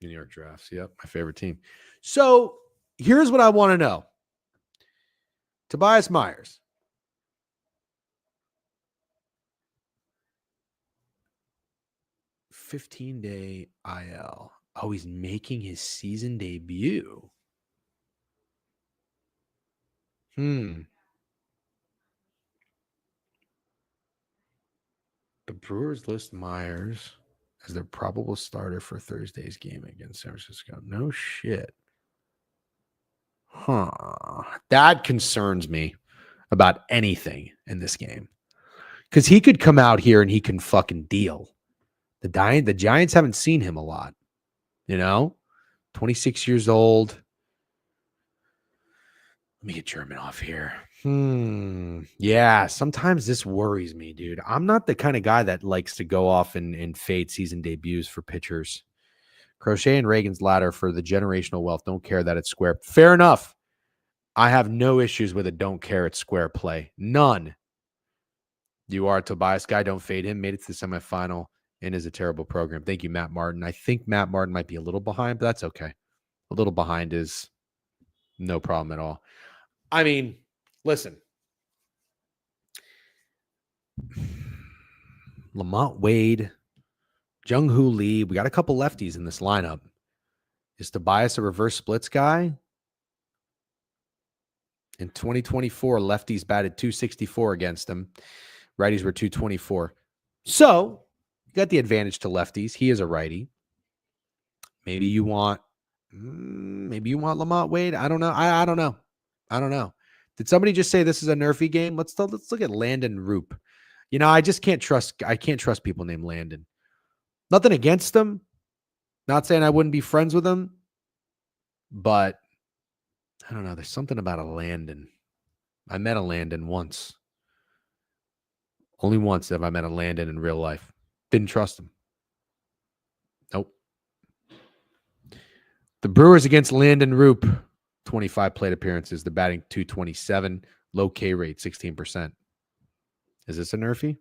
New York drafts. Yep, my favorite team. So here's what I want to know. Tobias Myers. 15-day IL. Oh, he's making his season debut. The Brewers list Myers as their probable starter for Thursday's game against San Francisco. No shit. That concerns me about anything in this game. Because he could come out here and he can fucking deal. The Giants haven't seen him a lot. 26 years old. Let me get German off here. Yeah, sometimes this worries me, dude. I'm not the kind of guy that likes to go off and fade season debuts for pitchers. Crochet and Reagan's ladder for the generational wealth. Don't care that it's square. Fair enough. I have no issues with a don't care it's square play. None. You are a Tobias guy. Don't fade him. Made it to the semifinal and is a terrible program. Thank you, Matt Martin. I think Matt Martin might be a little behind, but that's okay. A little behind is no problem at all. I mean, listen. Lamont Wade, Jung-Hoo Lee. We got a couple lefties in this lineup. Is Tobias a reverse splits guy? In 2024, lefties batted 264 against him. Righties were 224. So, you got the advantage to lefties. He is a righty. Maybe you want Lamont Wade. I don't know. I don't know. Did somebody just say this is a nerfy game? Let's look at Landon Roop. I just can't trust. I can't trust people named Landon. Nothing against them. Not saying I wouldn't be friends with them, but I don't know. There's something about a Landon. I met a Landon once. Only once have I met a Landon in real life. Didn't trust him. Nope. The Brewers against Landon Roop. 25 plate appearances. The batting 227. Low K rate, 16%. Is this a nerfy?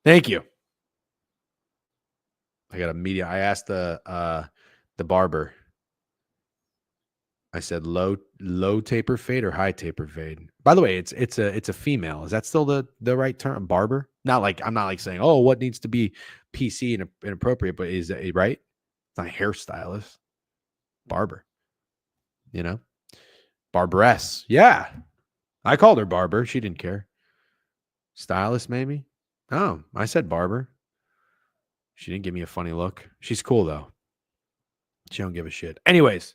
Thank you. I got a media. I asked the barber. I said low taper fade or high taper fade. By the way, it's a female. Is that still the right term? Barber? I'm not like saying, oh, what needs to be PC and inappropriate, but is that right? It's not a hairstylist. Barber. Barberess. Yeah. I called her barber. She didn't care. Stylist, maybe? Oh, I said barber. She didn't give me a funny look. She's cool, though. She don't give a shit. Anyways,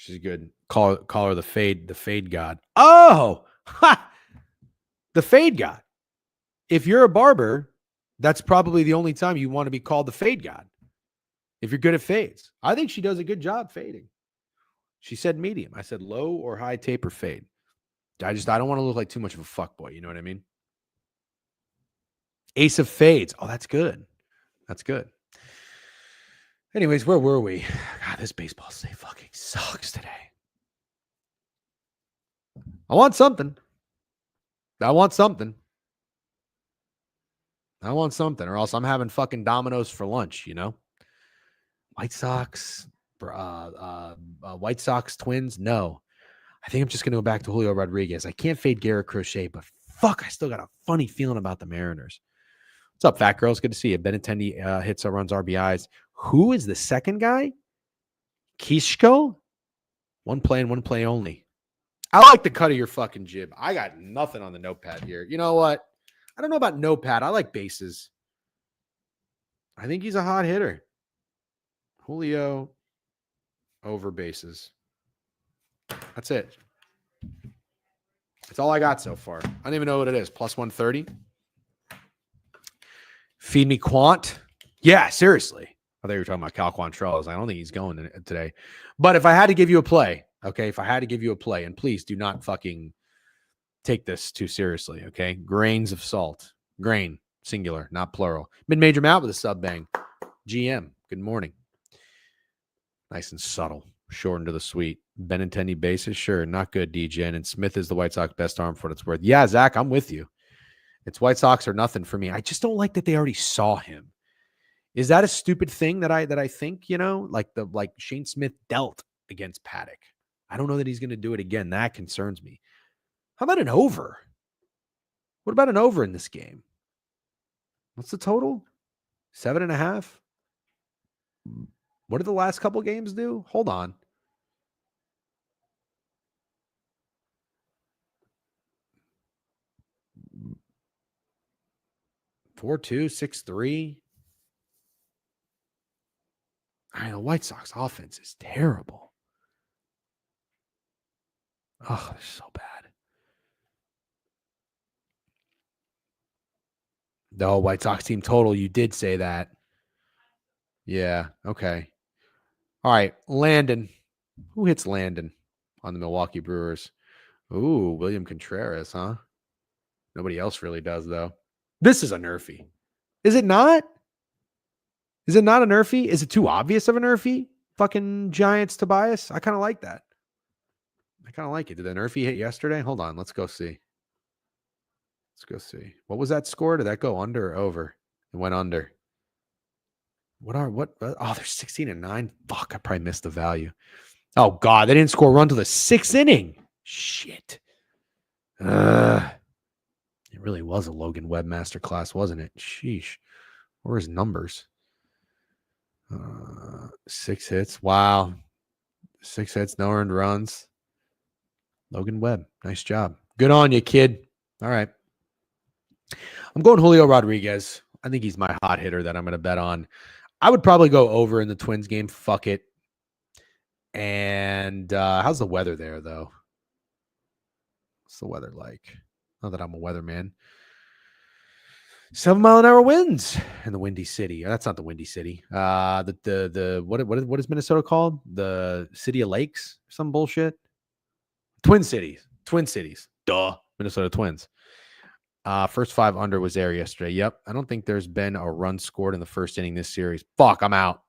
She's good. Call her the fade god. Oh, ha! The fade god. If you're a barber, that's probably the only time you want to be called the fade god. If you're good at fades, I think she does a good job fading. She said medium. I said low or high taper fade. I don't want to look like too much of a fuckboy. You know what I mean? Ace of fades. Oh, that's good. That's good. Anyways, where were we? God, this baseball slate fucking sucks today. I want something. Or else I'm having fucking Domino's for lunch, you know? White Sox, White Sox Twins, no. I think I'm just going to go back to Julio Rodriguez. I can't fade Garrett Crochet, but fuck, I still got a funny feeling about the Mariners. What's up, fat girls? Good to see you. Benintendi hits, runs, RBIs. Who is the second guy? Kishko? One play and one play only. I like the cut of your fucking jib. I got nothing on the notepad here. You know what? I don't know about notepad. I like bases. I think he's a hot hitter. Julio over bases. That's it. That's all I got so far. I don't even know what it is. Plus 130. Feed me Quant. Yeah, seriously. I thought you were talking about Cal Quantrell. I don't think he's going today. But if I had to give you a play, okay, and please do not fucking take this too seriously, okay? Grains of salt. Grain, singular, not plural. Mid-major Matt with a sub bang. GM, good morning. Nice and subtle. Short into the sweet. Benintendi bases, sure. Not good, DJ. And Smith is the White Sox best arm for what it's worth. Yeah, Zach, I'm with you. It's White Sox or nothing for me. I just don't like that they already saw him. Is that a stupid thing that I think, you know, like Shane Smith dealt against Paddock? I don't know that he's going to do it again. That concerns me. How about an over? What about an over in this game? What's the total? 7.5. What did the last couple games do? Hold on. Four, 2, 6, 3. I mean, the White Sox offense is terrible. Oh, they're so bad. No, White Sox team total. You did say that. Yeah. Okay. All right. Landon. Who hits Landon on the Milwaukee Brewers? Ooh, William Contreras, huh? Nobody else really does, though. This is a nerfie. Is it not? Is it not a nerfie? Is it too obvious of a nerfie? Fucking Giants Tobias? I kind of like that. I kind of like it. Did the nerfie hit yesterday? Hold on. Let's go see. What was that score? Did that go under or over? It went under. Oh, they're 16-9. Fuck, I probably missed the value. Oh, God, they didn't score a run to the 6th inning. Shit. It really was a Logan Webb masterclass, wasn't it? Sheesh. Where are his numbers? 6 hits. Wow. 6 hits, no earned runs. Logan Webb. Nice job. Good on you, kid. All right. I'm going Julio Rodriguez. I think he's my hot hitter that I'm going to bet on. I would probably go over in the Twins game. Fuck it. And how's the weather there, though? What's the weather like? Not that I'm a weatherman. 7-mile-an-hour winds in the Windy City. That's not the Windy City. What is Minnesota called? The City of Lakes? Some bullshit. Twin Cities. Duh. Minnesota Twins. First 5 under was there yesterday. Yep. I don't think there's been a run scored in the first inning this series. Fuck, I'm out.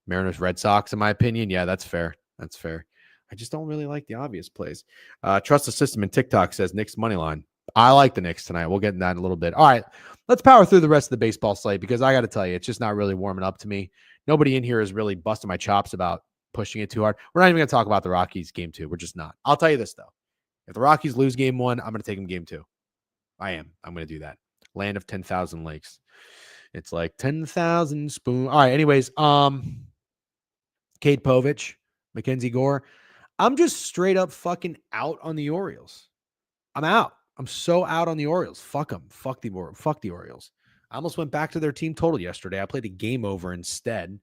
Mariners, Red Sox, in my opinion. Yeah, that's fair. I just don't really like the obvious plays. Trust the System and TikTok says Knicks money line. I like the Knicks tonight. We'll get in that in a little bit. All right, let's power through the rest of the baseball slate because I got to tell you, it's just not really warming up to me. Nobody in here is really busting my chops about pushing it too hard. We're not even going to talk about the Rockies game 2. We're just not. I'll tell you this, though. If the Rockies lose game 1, I'm going to take them game 2. I am. I'm going to do that. Land of 10,000 lakes. It's like 10,000 spoon. All right, anyways, Cade Povich, Mackenzie Gore. I'm just straight up fucking out on the Orioles. I'm out. I'm so out on the Orioles. Fuck them. Fuck the Orioles. I almost went back to their team total yesterday. I played a game over instead.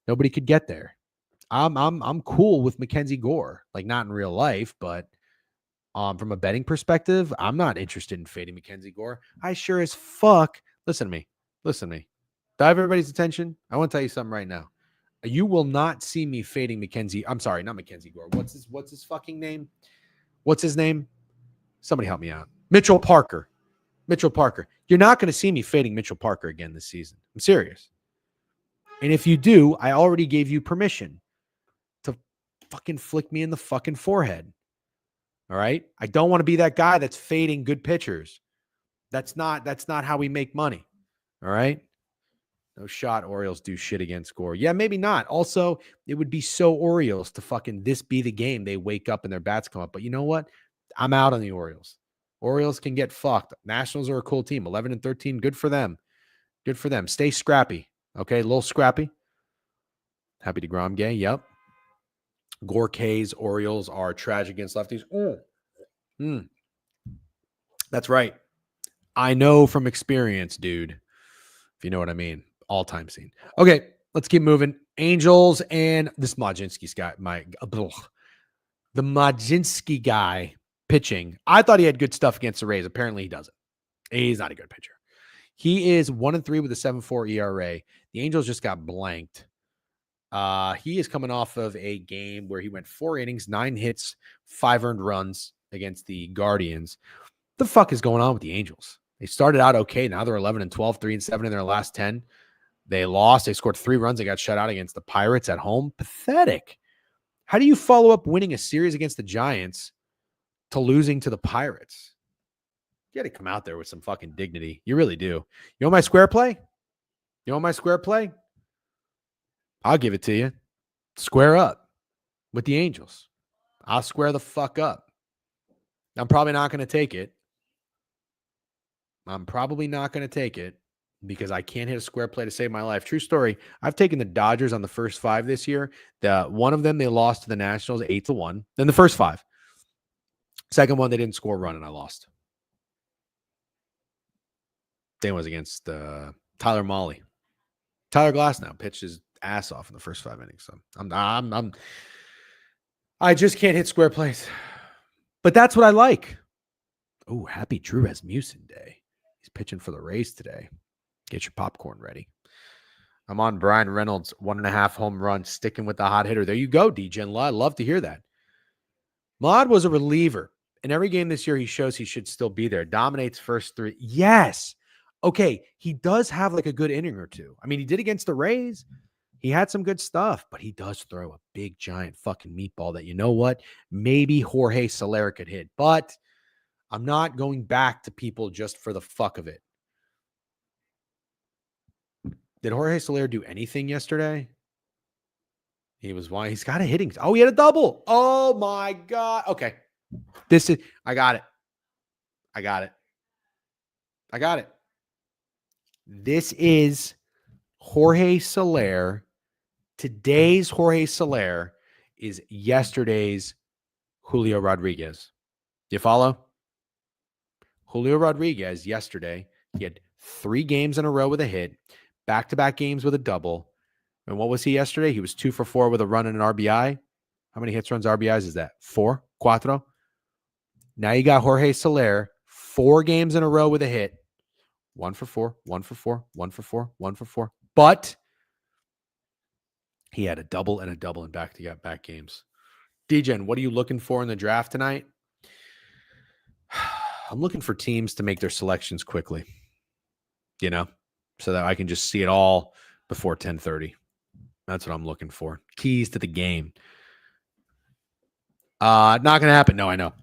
Nobody could get there. I'm cool with Mackenzie Gore, like not in real life, but from a betting perspective, I'm not interested in fading Mackenzie Gore. I sure as fuck. Listen to me. Listen to me. Do I have everybody's attention? I want to tell you something right now. You will not see me fading Mackenzie. I'm sorry, not Mackenzie Gore. What's his fucking name? What's his name? Somebody help me out. Mitchell Parker. Mitchell Parker. You're not going to see me fading Mitchell Parker again this season. I'm serious. And if you do, I already gave you permission to fucking flick me in the fucking forehead. All right? I don't want to be that guy that's fading good pitchers. That's not how we make money. All right? No shot Orioles do shit against Gore. Yeah, maybe not. Also, it would be so Orioles to fucking this be the game they wake up and their bats come up. But you know what? I'm out on the Orioles. Orioles can get fucked. Nationals are a cool team. 11-13. Good for them. Good for them. Stay scrappy. Okay, a little scrappy. Happy DeGrom gay. Yep. Gore K's Orioles are tragic against lefties. That's right. I know from experience, dude. If you know what I mean. All-time scene. Okay, let's keep moving. Angels and this Majinski guy, the Majinski guy pitching. I thought he had good stuff against the Rays. Apparently he doesn't. He's not a good pitcher. He is 1-3 with a 7.4 ERA. The Angels just got blanked. He is coming off of a game where he went 4 innings, 9 hits, 5 earned runs against the Guardians. What the fuck is going on with the Angels? They started out okay. Now they're 11-12, 3-7 in their last 10. They lost. They scored 3 runs. They got shut out against the Pirates at home. Pathetic. How do you follow up winning a series against the Giants to losing to the Pirates? You got to come out there with some fucking dignity. You really do. You want my square play? You want my square play? I'll give it to you. Square up with the Angels. I'll square the fuck up. I'm probably not going to take it. Because I can't hit a square play to save my life. True story. I've taken the Dodgers on the first 5 this year. One of them, they lost to the Nationals 8-1. Then the first 5. Second one, they didn't score a run, and I lost. Then was against Tyler Mahle. Tyler Glasnow pitched his ass off in the first 5 innings. So I just can't hit square plays. But that's what I like. Oh, happy Drew Rasmussen Day. He's pitching for the Rays today. Get your popcorn ready. I'm on Brian Reynolds, 1.5 home run, sticking with the hot hitter. There you go, DJ Law. I'd love to hear that. Maude was a reliever. In every game this year, he shows he should still be there. Dominates first 3. Yes. Okay, he does have like a good inning or two. I mean, he did against the Rays. He had some good stuff, but he does throw a big, giant fucking meatball that, you know what? Maybe Jorge Soler could hit. But I'm not going back to people just for the fuck of it. Did Jorge Soler do anything yesterday? He's got a hitting. Oh, he had a double. Oh my God. Okay. I got it. This is Jorge Soler. Today's Jorge Soler is yesterday's Julio Rodriguez. Do you follow? Julio Rodriguez yesterday, he had 3 games in a row with a hit, back-to-back games with a double. And what was he yesterday? He was 2 for 4 with a run and an RBI. How many hits, runs, RBIs is that? 4? Cuatro? Now you got Jorge Soler, 4 games in a row with a hit. 1 for 4, 1 for 4, 1 for 4, 1 for 4. But he had a double and a double in back-to-back games. DJen, what are you looking for in the draft tonight? I'm looking for teams to make their selections quickly, so that I can just see it all before 10:30. That's what I'm looking for. Keys to the game. Not going to happen. No, I know.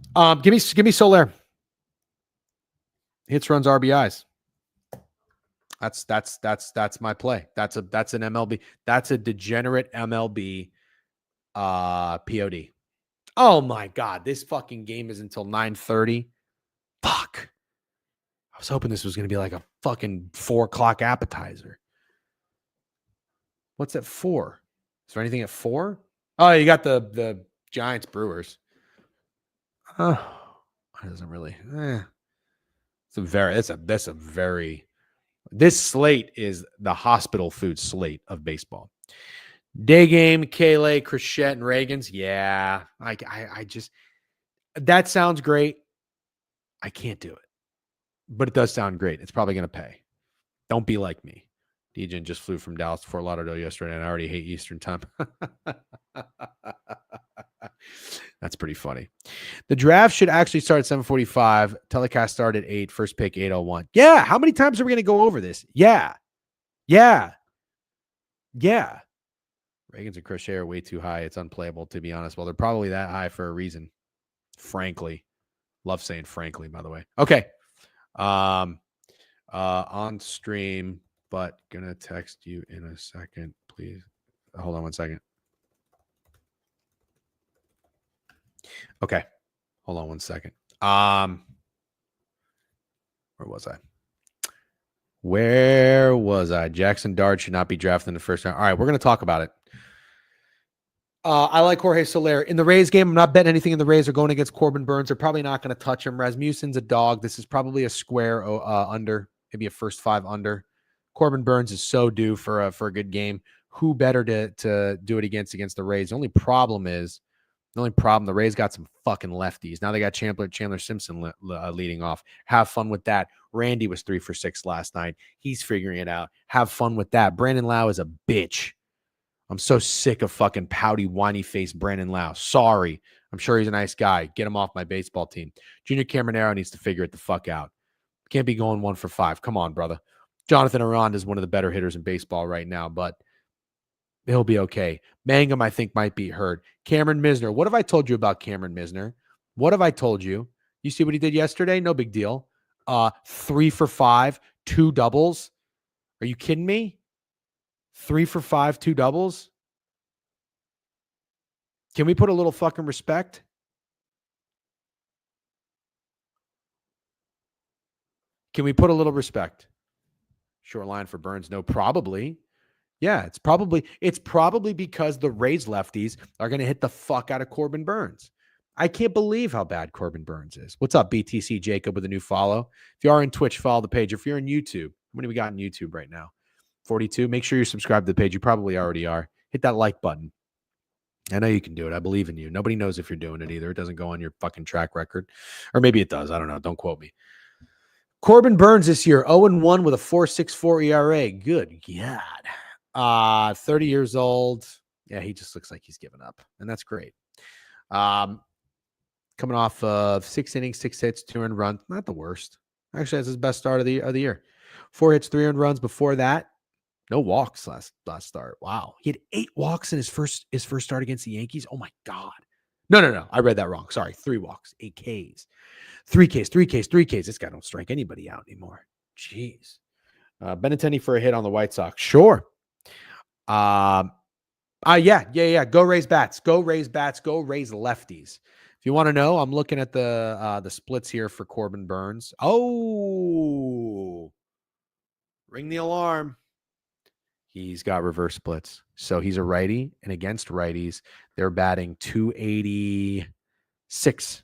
Give me Soler. Hits, runs, RBIs. That's my play. That's an MLB. That's a degenerate MLB POD. Oh my God, this fucking game is until 9:30. Fuck. I was hoping this was going to be like a fucking 4:00 appetizer. What's at 4? Is there anything at 4? Oh, you got the Giants Brewers. Oh, it doesn't really. This slate is the hospital food slate of baseball. Day game, Kayla, Chrisette, and Reagan's. Yeah. I just, that sounds great. I can't do it, but it does sound great. It's probably going to pay. Don't be like me. Dejan just flew from Dallas to Fort Lauderdale yesterday, and I already hate Eastern time. That's pretty funny. The draft should actually start at 7:45. Telecast start at 8. First pick 8:01. Yeah. How many times are we going to go over this? Yeah. Yeah. Yeah. Reagan's and Crochet are way too high. It's unplayable, to be honest. Well, they're probably that high for a reason. Frankly. Love saying frankly, by the way. Okay. On stream, but gonna text you in a second, please. Hold on one second. Okay. Hold on one second. Where was I? Jackson Dart should not be drafted in the first round. All right, we're going to talk about it. I like Jorge Soler. In the Rays game, I'm not betting anything in the Rays. Are going against Corbin Burns. They're probably not going to touch him. Rasmussen's a dog. This is probably a square under, maybe a first 5 under. Corbin Burns is so due for a good game. Who better to do it against the Rays? The only problem, the Rays got some fucking lefties. Now they got Chandler Simpson leading off. Have fun with that. Randy was 3 for 6 last night. He's figuring it out. Have fun with that. Brandon Lau is a bitch. I'm so sick of fucking pouty, whiny face Brandon Lau. Sorry. I'm sure he's a nice guy. Get him off my baseball team. Junior Caminero needs to figure it the fuck out. Can't be going 1 for 5. Come on, brother. Jonathan Aranda is one of the better hitters in baseball right now, but he'll be okay. Mangum, I think, might be hurt. Cameron Misner. What have I told you about Cameron Misner? What have I told you? You see what he did yesterday? No big deal. 3 for 5, 2 doubles. Are you kidding me? 3 for 5, 2 doubles. Can we put a little fucking respect? Can we put a little respect? Short line for Burns. No, probably. Yeah, it's probably because the Rays lefties are going to hit the fuck out of Corbin Burns. I can't believe how bad Corbin Burns is. What's up, BTC Jacob, with a new follow? If you are in Twitch, follow the page. If you're in YouTube, how many we got in YouTube right now? 42. Make sure you subscribe to the page. You probably already are. Hit that like button. I know you can do it. I believe in you. Nobody knows if you're doing it either. It doesn't go on your fucking track record. Or maybe it does. I don't know. Don't quote me. Corbin Burns this year, 0-1 with a 4.64 ERA. Good God. 30 years old. Yeah, he just looks like he's given up. And that's great. Coming off of 6 innings, 6 hits, 2 earned runs. Not the worst. Actually, that's his best start of the year. 4 hits, 3 earned runs before that. No walks last start. Wow. He had 8 walks in his first start against the Yankees. Oh, my God. No. I read that wrong. Sorry. 3 walks, 8 Ks. 3 Ks. This guy don't strike anybody out anymore. Jeez. Benintendi for a hit on the White Sox. Sure. Yeah. Go Rays bats. Go Rays bats. Go Rays lefties. If you want to know, I'm looking at the splits here for Corbin Burns. Oh, ring the alarm. He's got reverse splits. So he's a righty, and against righties, they're batting 286.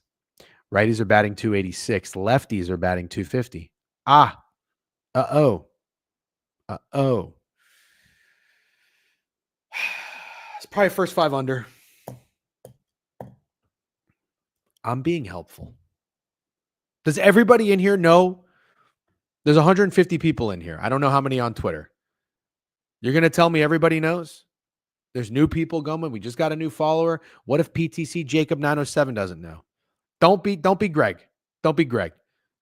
Righties are batting 286. Lefties are batting 250. Uh-oh. It's probably first 5 under. I'm being helpful. Does everybody in here know? There's 150 people in here. I don't know how many on Twitter. You're going to tell me everybody knows? There's new people going. We just got a new follower. What if PTC Jacob 907 doesn't know? Don't be Greg. Don't be Greg.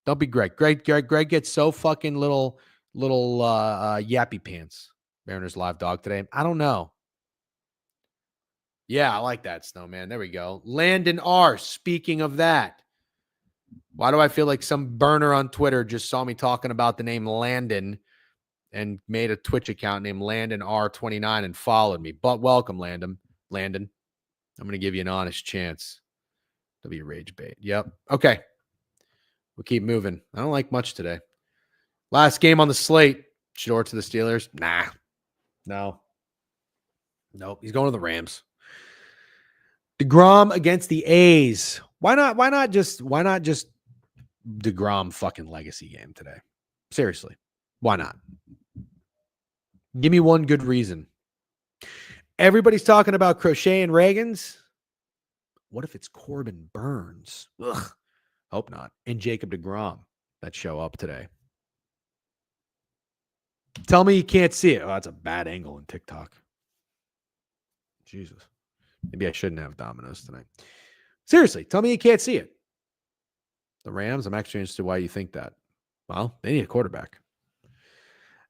Greg gets so fucking little yappy pants. Mariners live dog today. I don't know. Yeah, I like that, Snowman. There we go. Landon R. Speaking of that, why do I feel like some burner on Twitter just saw me talking about the name Landon and made a Twitch account named Landon R29 and followed me? But welcome, Landon. I'm going to give you an honest chance. That'll be a rage bait. Yep. Okay. We'll keep moving. I don't like much today. Last game on the slate. Short to the Steelers. Nah. No. Nope. He's going to the Rams. DeGrom against the A's. Why not just DeGrom fucking legacy game today? Seriously. Why not? Give me one good reason. Everybody's talking about Crochet and Reagan's. What if it's Corbin Burns? Ugh, hope not. And Jacob deGrom that show up today. Tell me you can't see it. Oh, that's a bad angle in TikTok. Jesus. Maybe I shouldn't have Domino's tonight. Seriously, tell me you can't see it. The Rams, I'm actually interested why you think that. Well, they need a quarterback.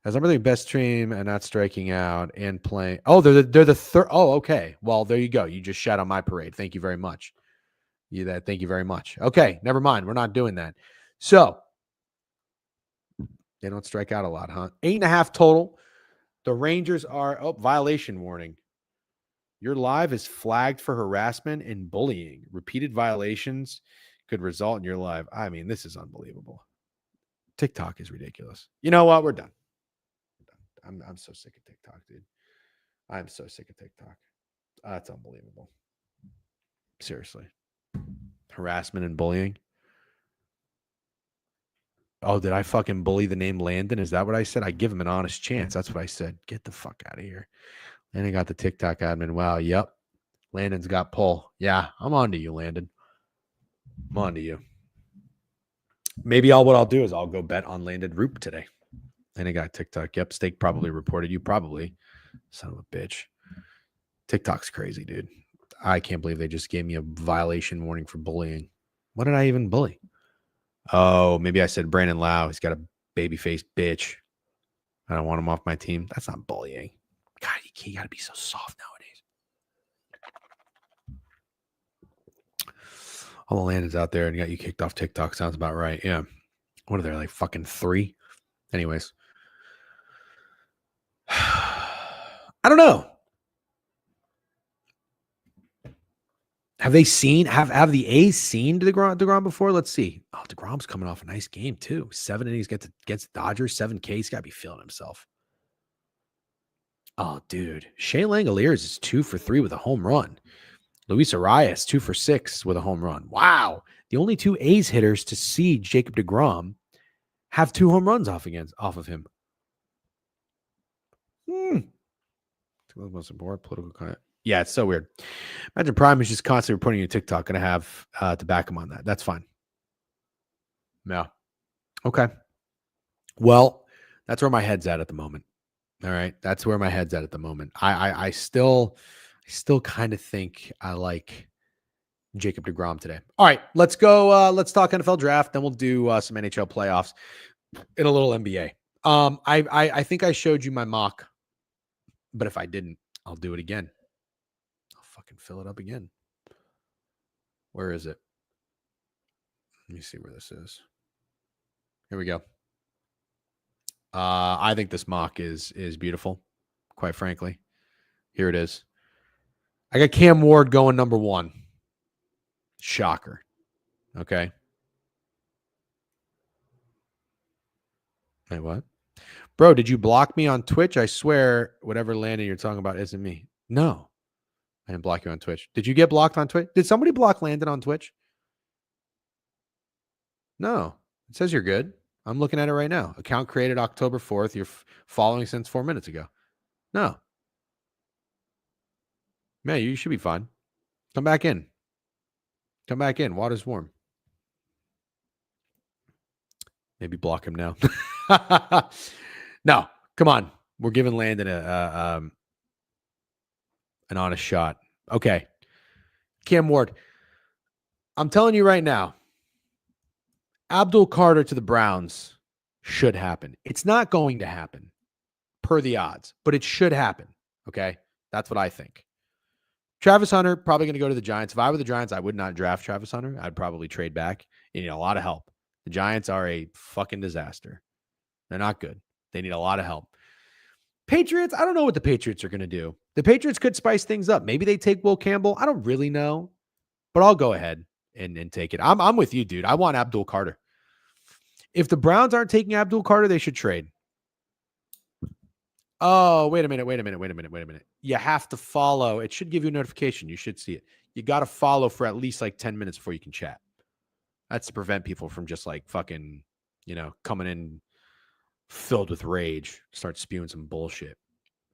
As I'm really best team and not striking out and playing. Oh, they're the third. Oh, okay. Well, there you go. You just shat on my parade. Thank you very much. Thank you very much. Okay, never mind. We're not doing that. So they don't strike out a lot, huh? 8.5 total. The Rangers are violation warning. Your live is flagged for harassment and bullying. Repeated violations could result in your live. I mean, this is unbelievable. TikTok is ridiculous. You know what? We're done. I'm so sick of TikTok, dude. I'm so sick of TikTok. That's unbelievable. Seriously. Harassment and bullying. Oh, did I fucking bully the name Landon? Is that what I said? I give him an honest chance. That's what I said. Get the fuck out of here. And I got the TikTok admin. Wow. Yep. Landon's got pull. Yeah. I'm on to you, Landon. I'm on to you. Maybe what I'll do is I'll go bet on Landon Roop today. And I got TikTok. Yep. Steak probably reported you. Probably. Son of a bitch. TikTok's crazy, dude. I can't believe they just gave me a violation warning for bullying. What did I even bully? Oh, maybe I said Brandon Lau. He's got a baby-faced bitch. I don't want him off my team. That's not bullying. God, you got to be so soft nowadays. All the Landons out there and got you kicked off TikTok. Sounds about right. Yeah. What are there, like fucking 3? Anyways. I don't know. Have they seen, have the A's seen DeGrom before? Let's see. Oh, DeGrom's coming off a nice game too. 7 innings against the Dodgers, 7Ks. He's got to be feeling himself. Oh, dude. Shea Langoliers is 2 for 3 with a home run. Luis Arias, 2 for 6 with a home run. Wow. The only 2 A's hitters to see Jacob deGrom have 2 home runs off of him. Most important political content. Yeah, it's so weird. Imagine Prime is just constantly reporting you TikTok. Going to have to back him on that. That's fine. Yeah. Okay. Well, that's where my head's at the moment. All right. That's where my head's at the moment. I still kind of think I like Jacob deGrom today. All right. Let's go. Let's talk NFL draft. Then we'll do some NHL playoffs and a little NBA. I think I showed you my mock, but if I didn't, I'll do it again. I'll fucking fill it up again. Where is it? Let me see where this is. Here we go. I think this mock is beautiful, quite frankly. Here it is. I got Cam Ward going number 1. Shocker. Okay. Wait, what? Bro, did you block me on Twitch? I swear whatever Landon you're talking about isn't me. No. I didn't block you on Twitch. Did you get blocked on Twitch? Did somebody block Landon on Twitch? No. It says you're good. I'm looking at it right now. Account created October 4th. You're following since 4 minutes ago. No. Man, you should be fine. Come back in. Come back in. Water's warm. Maybe block him now. No, come on. We're giving Landon an honest shot. Okay. Cam Ward. I'm telling you right now, Abdul Carter to the Browns should happen. It's not going to happen per the odds, but it should happen. Okay. That's what I think. Travis Hunter, probably going to go to the Giants. If I were the Giants, I would not draft Travis Hunter. I'd probably trade back. You need a lot of help. The Giants are a fucking disaster. They're not good. They need a lot of help. Patriots, I don't know what the Patriots are going to do. The Patriots could spice things up. Maybe they take Will Campbell. I don't really know, but I'll go ahead and take it. I'm with you, dude. I want Abdul Carter. If the Browns aren't taking Abdul Carter, they should trade. Oh, wait a minute. You have to follow. It should give you a notification. You should see it. You got to follow for at least like 10 minutes before you can chat. That's to prevent people from just like fucking, coming in filled with rage, start spewing some bullshit.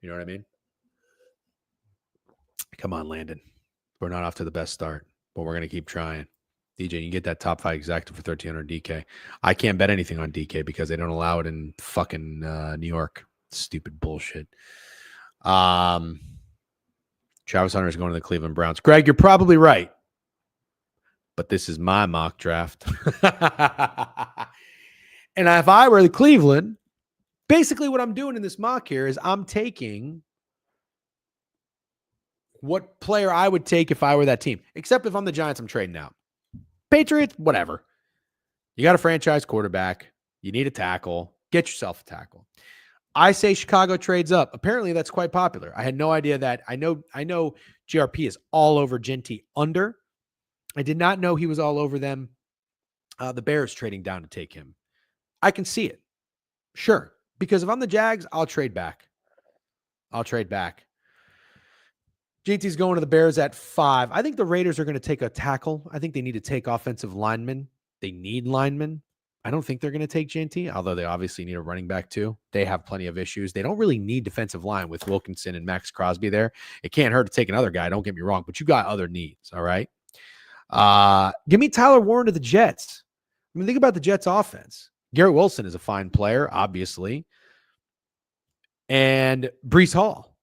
You know what I mean? Come on, Landon. We're not off to the best start, but we're going to keep trying. DJ, you get that top 5 exacta for 1,300 DK. I can't bet anything on DK because they don't allow it in fucking New York. Stupid bullshit. Travis Hunter is going to the Cleveland Browns. Greg, you're probably right. But this is my mock draft. And if I were the Cleveland, basically what I'm doing in this mock here is I'm taking what player I would take if I were that team. Except if I'm the Giants, I'm trading out. Patriots, whatever. You got a franchise quarterback. You need a tackle. Get yourself a tackle. I say Chicago trades up. Apparently, that's quite popular. I had no idea that. I know GRP is all over Genty under. I did not know he was all over them. The Bears trading down to take him. I can see it. Sure. Because if I'm the Jags, I'll trade back. GT's going to the Bears at 5. I think the Raiders are going to take a tackle. I think they need to take offensive linemen. They need linemen. I don't think they're going to take Genty, although they obviously need a running back too. They have plenty of issues. They don't really need defensive line with Wilkinson and Max Crosby there. It can't hurt to take another guy. Don't get me wrong, but you got other needs. All right. Give me Tyler Warren to the Jets. I mean, think about the Jets offense. Garrett Wilson is a fine player, obviously. And Breece Hall.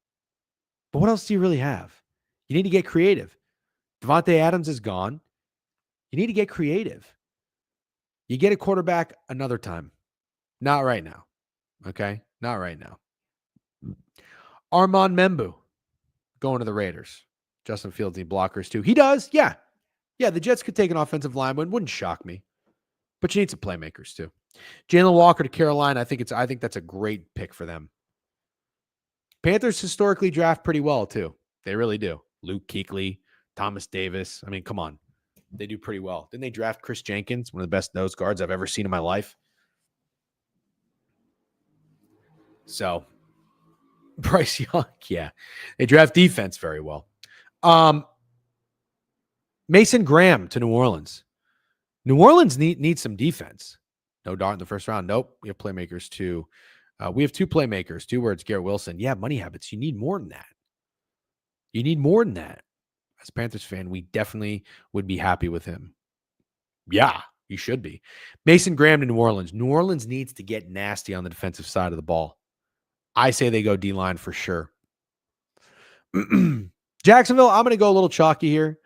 But what else do you really have? You need to get creative. Devontae Adams is gone. You need to get creative. You get a quarterback another time. Not right now. Okay? Not right now. Armand Membu going to the Raiders. Justin Fields need blockers too. He does. Yeah. Yeah, the Jets could take an offensive lineman. Wouldn't shock me. But you need some playmakers too. Jalen Walker to Carolina. I think that's a great pick for them. Panthers historically draft pretty well too. They really do. Luke Kuechly, Thomas Davis. I mean, come on. They do pretty well. Didn't they draft Chris Jenkins, one of the best nose guards I've ever seen in my life? So, Bryce Young, yeah. They draft defense very well. Mason Graham to New Orleans. New Orleans needs some defense. No Dart in the first round. Nope. We have playmakers too. We have 2 playmakers, 2 words, Garrett Wilson. Yeah, money habits. You need more than that. As a Panthers fan, we definitely would be happy with him. Yeah, you should be. Mason Graham to New Orleans. New Orleans needs to get nasty on the defensive side of the ball. I say they go D-line for sure. Jacksonville, I'm going to go a little chalky here.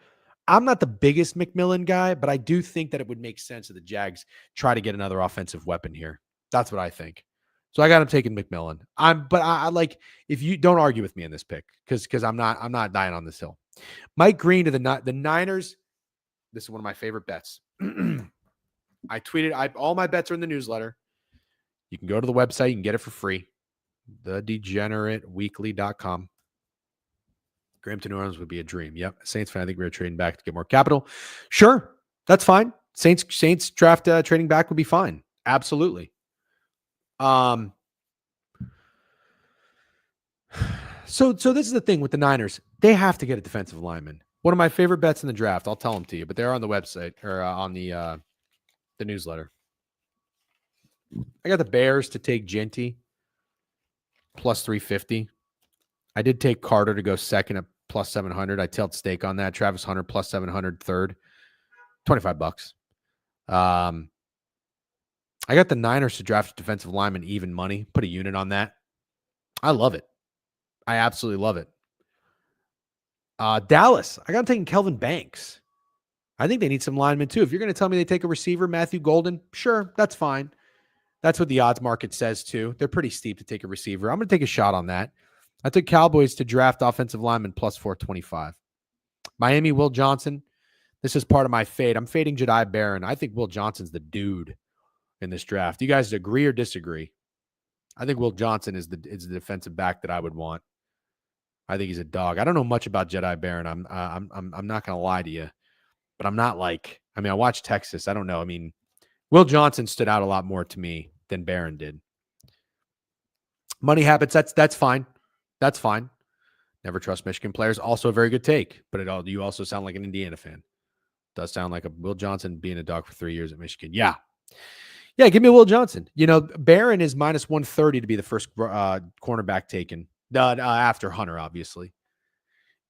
I'm not the biggest McMillan guy, but I do think that it would make sense that the Jags try to get another offensive weapon here. That's what I think. So I got him taking McMillan. I like, if you don't argue with me in this pick, because I'm not dying on this hill. Mike Green to the Niners. This is one of my favorite bets. I tweeted, all my bets are in the newsletter. You can go to the website. You can get it for free. TheDegenerateWeekly.com. Graham to New Orleans would be a dream. Yep. Saints fan, I think we're trading back to get more capital. Sure. That's fine. Saints draft trading back would be fine. Absolutely. So this is the thing with the Niners. They have to get a defensive lineman. One of my favorite bets in the draft. I'll tell them to you, but they're on the website or on the newsletter. I got the Bears to take Genty plus 350. I did take Carter to go second at plus 700. I tailed stake on that. Travis Hunter plus 700 third. $25. I got the Niners to draft a defensive lineman even money. Put a unit on that. I love it. I absolutely love it. Dallas, I got them taking Kelvin Banks. I think they need some linemen too. If you're going to tell me they take a receiver, Matthew Golden, sure, that's fine. That's what the odds market says too. They're pretty steep to take a receiver. I'm going to take a shot on that. I took Cowboys to draft offensive lineman plus 425. Miami, Will Johnson. This is part of my fade. I'm fading Jedi Barron. I think Will Johnson's the dude in this draft. You guys agree or disagree? I think Will Johnson is the defensive back that I would want. I think he's a dog. I don't know much about Jedi Barron. I'm not going to lie to you, but I'm not like, I mean, I watched Texas. I don't know. I mean, Will Johnson stood out a lot more to me than Barron did. Money habits. That's fine. That's fine. Never trust Michigan players. Also a very good take, but you also sound like an Indiana fan. Does sound like a Will Johnson being a dog for 3 years at Michigan. Yeah. Yeah, give me Will Johnson. You know, Barron is minus 130 to be the first cornerback taken after Hunter, obviously.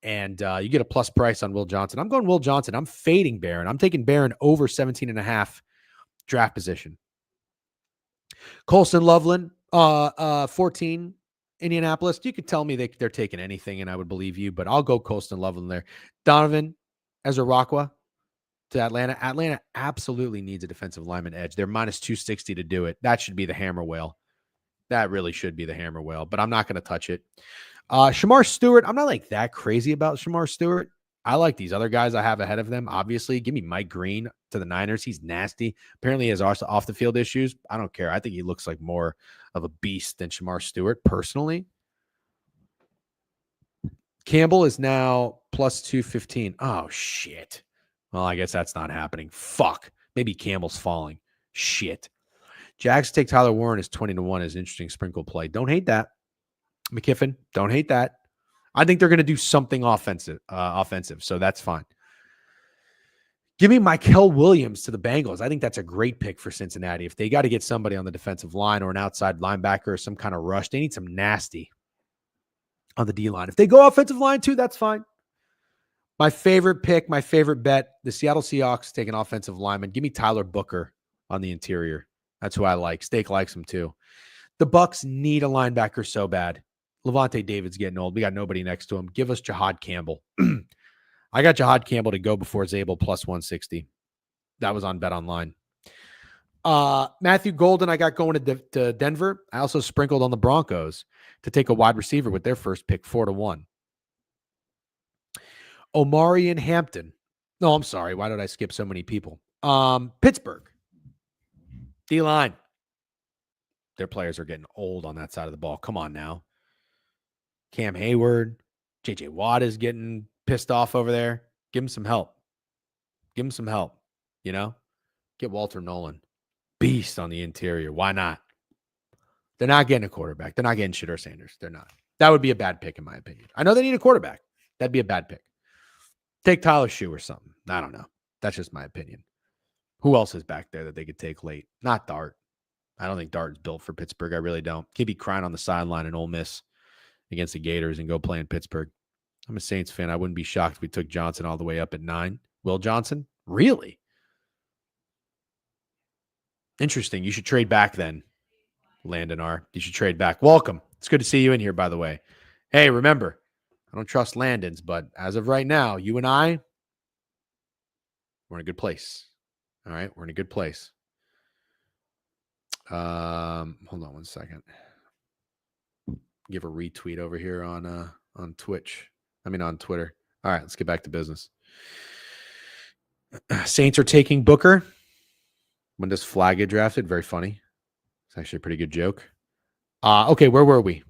And you get a plus price on Will Johnson. I'm going Will Johnson. I'm fading Barron. I'm taking Barron over 17.5 draft position. Colson Loveland, 14, Indianapolis. You could tell me they're taking anything, and I would believe you, but I'll go Colson Loveland there. Donovan Ezra to Atlanta. Atlanta absolutely needs a defensive lineman edge. They're minus 260 to do it. That should be the hammer whale. That really should be the hammer whale, but I'm not going to touch it. Shamar Stewart, I'm not like that crazy about Shamar Stewart. I like these other guys I have ahead of them. Obviously, give me Mike Green to the Niners. He's nasty. Apparently, he has off the field issues. I don't care. I think he looks like more of a beast than Shamar Stewart, personally. Campbell is now plus 215. Oh, shit. Well, I guess that's not happening. Fuck. Maybe Campbell's falling. Shit. Jags take Tyler Warren as 20-1 as interesting sprinkle play. Don't hate that. McKiffin, don't hate that. I think they're going to do something offensive, so that's fine. Give me Mykel Williams to the Bengals. I think that's a great pick for Cincinnati. If they got to get somebody on the defensive line or an outside linebacker or some kind of rush, they need some nasty on the D-line. If they go offensive line too, that's fine. My favorite pick, my favorite bet, the Seattle Seahawks take an offensive lineman. Give me Tyler Booker on the interior. That's who I like. Steak likes him too. The Bucs need a linebacker so bad. Levante David's getting old. We got nobody next to him. Give us Jahad Campbell. I got Jahad Campbell to go before Zabel plus 160. That was on Bet Online. Matthew Golden, I got going to Denver. I also sprinkled on the Broncos to take a wide receiver with their first pick, 4-1. Omari and Hampton. No, I'm sorry. Why did I skip so many people? Pittsburgh. D-line. Their players are getting old on that side of the ball. Come on now. Cam Hayward, J.J. Watt is getting pissed off over there. Give him some help. Give him some help, you know? Get Walter Nolan. Beast on the interior. Why not? They're not getting a quarterback. They're not getting Shedeur Sanders. They're not. That would be a bad pick in my opinion. I know they need a quarterback. That'd be a bad pick. Take Tyler Shue or something. I don't know. That's just my opinion. Who else is back there that they could take late? Not Dart. I don't think Dart is built for Pittsburgh. I really don't. He'd be crying on the sideline in Ole Miss against the Gators and go play in Pittsburgh. I'm a Saints fan. I wouldn't be shocked if we took Johnson all the way up at 9. Will Johnson? Really? Interesting. You should trade back then, Landon R. You should trade back. Welcome. It's good to see you in here, by the way. Hey, remember, I don't trust Landon's, but as of right now, you and I, we're in a good place. All right? We're in a good place. Hold on one second. Give a retweet over here on Twitch. On Twitter. All right, let's get back to business. Saints are taking Booker. When does Flag get drafted? Very funny. It's actually a pretty good joke. Okay, where were we?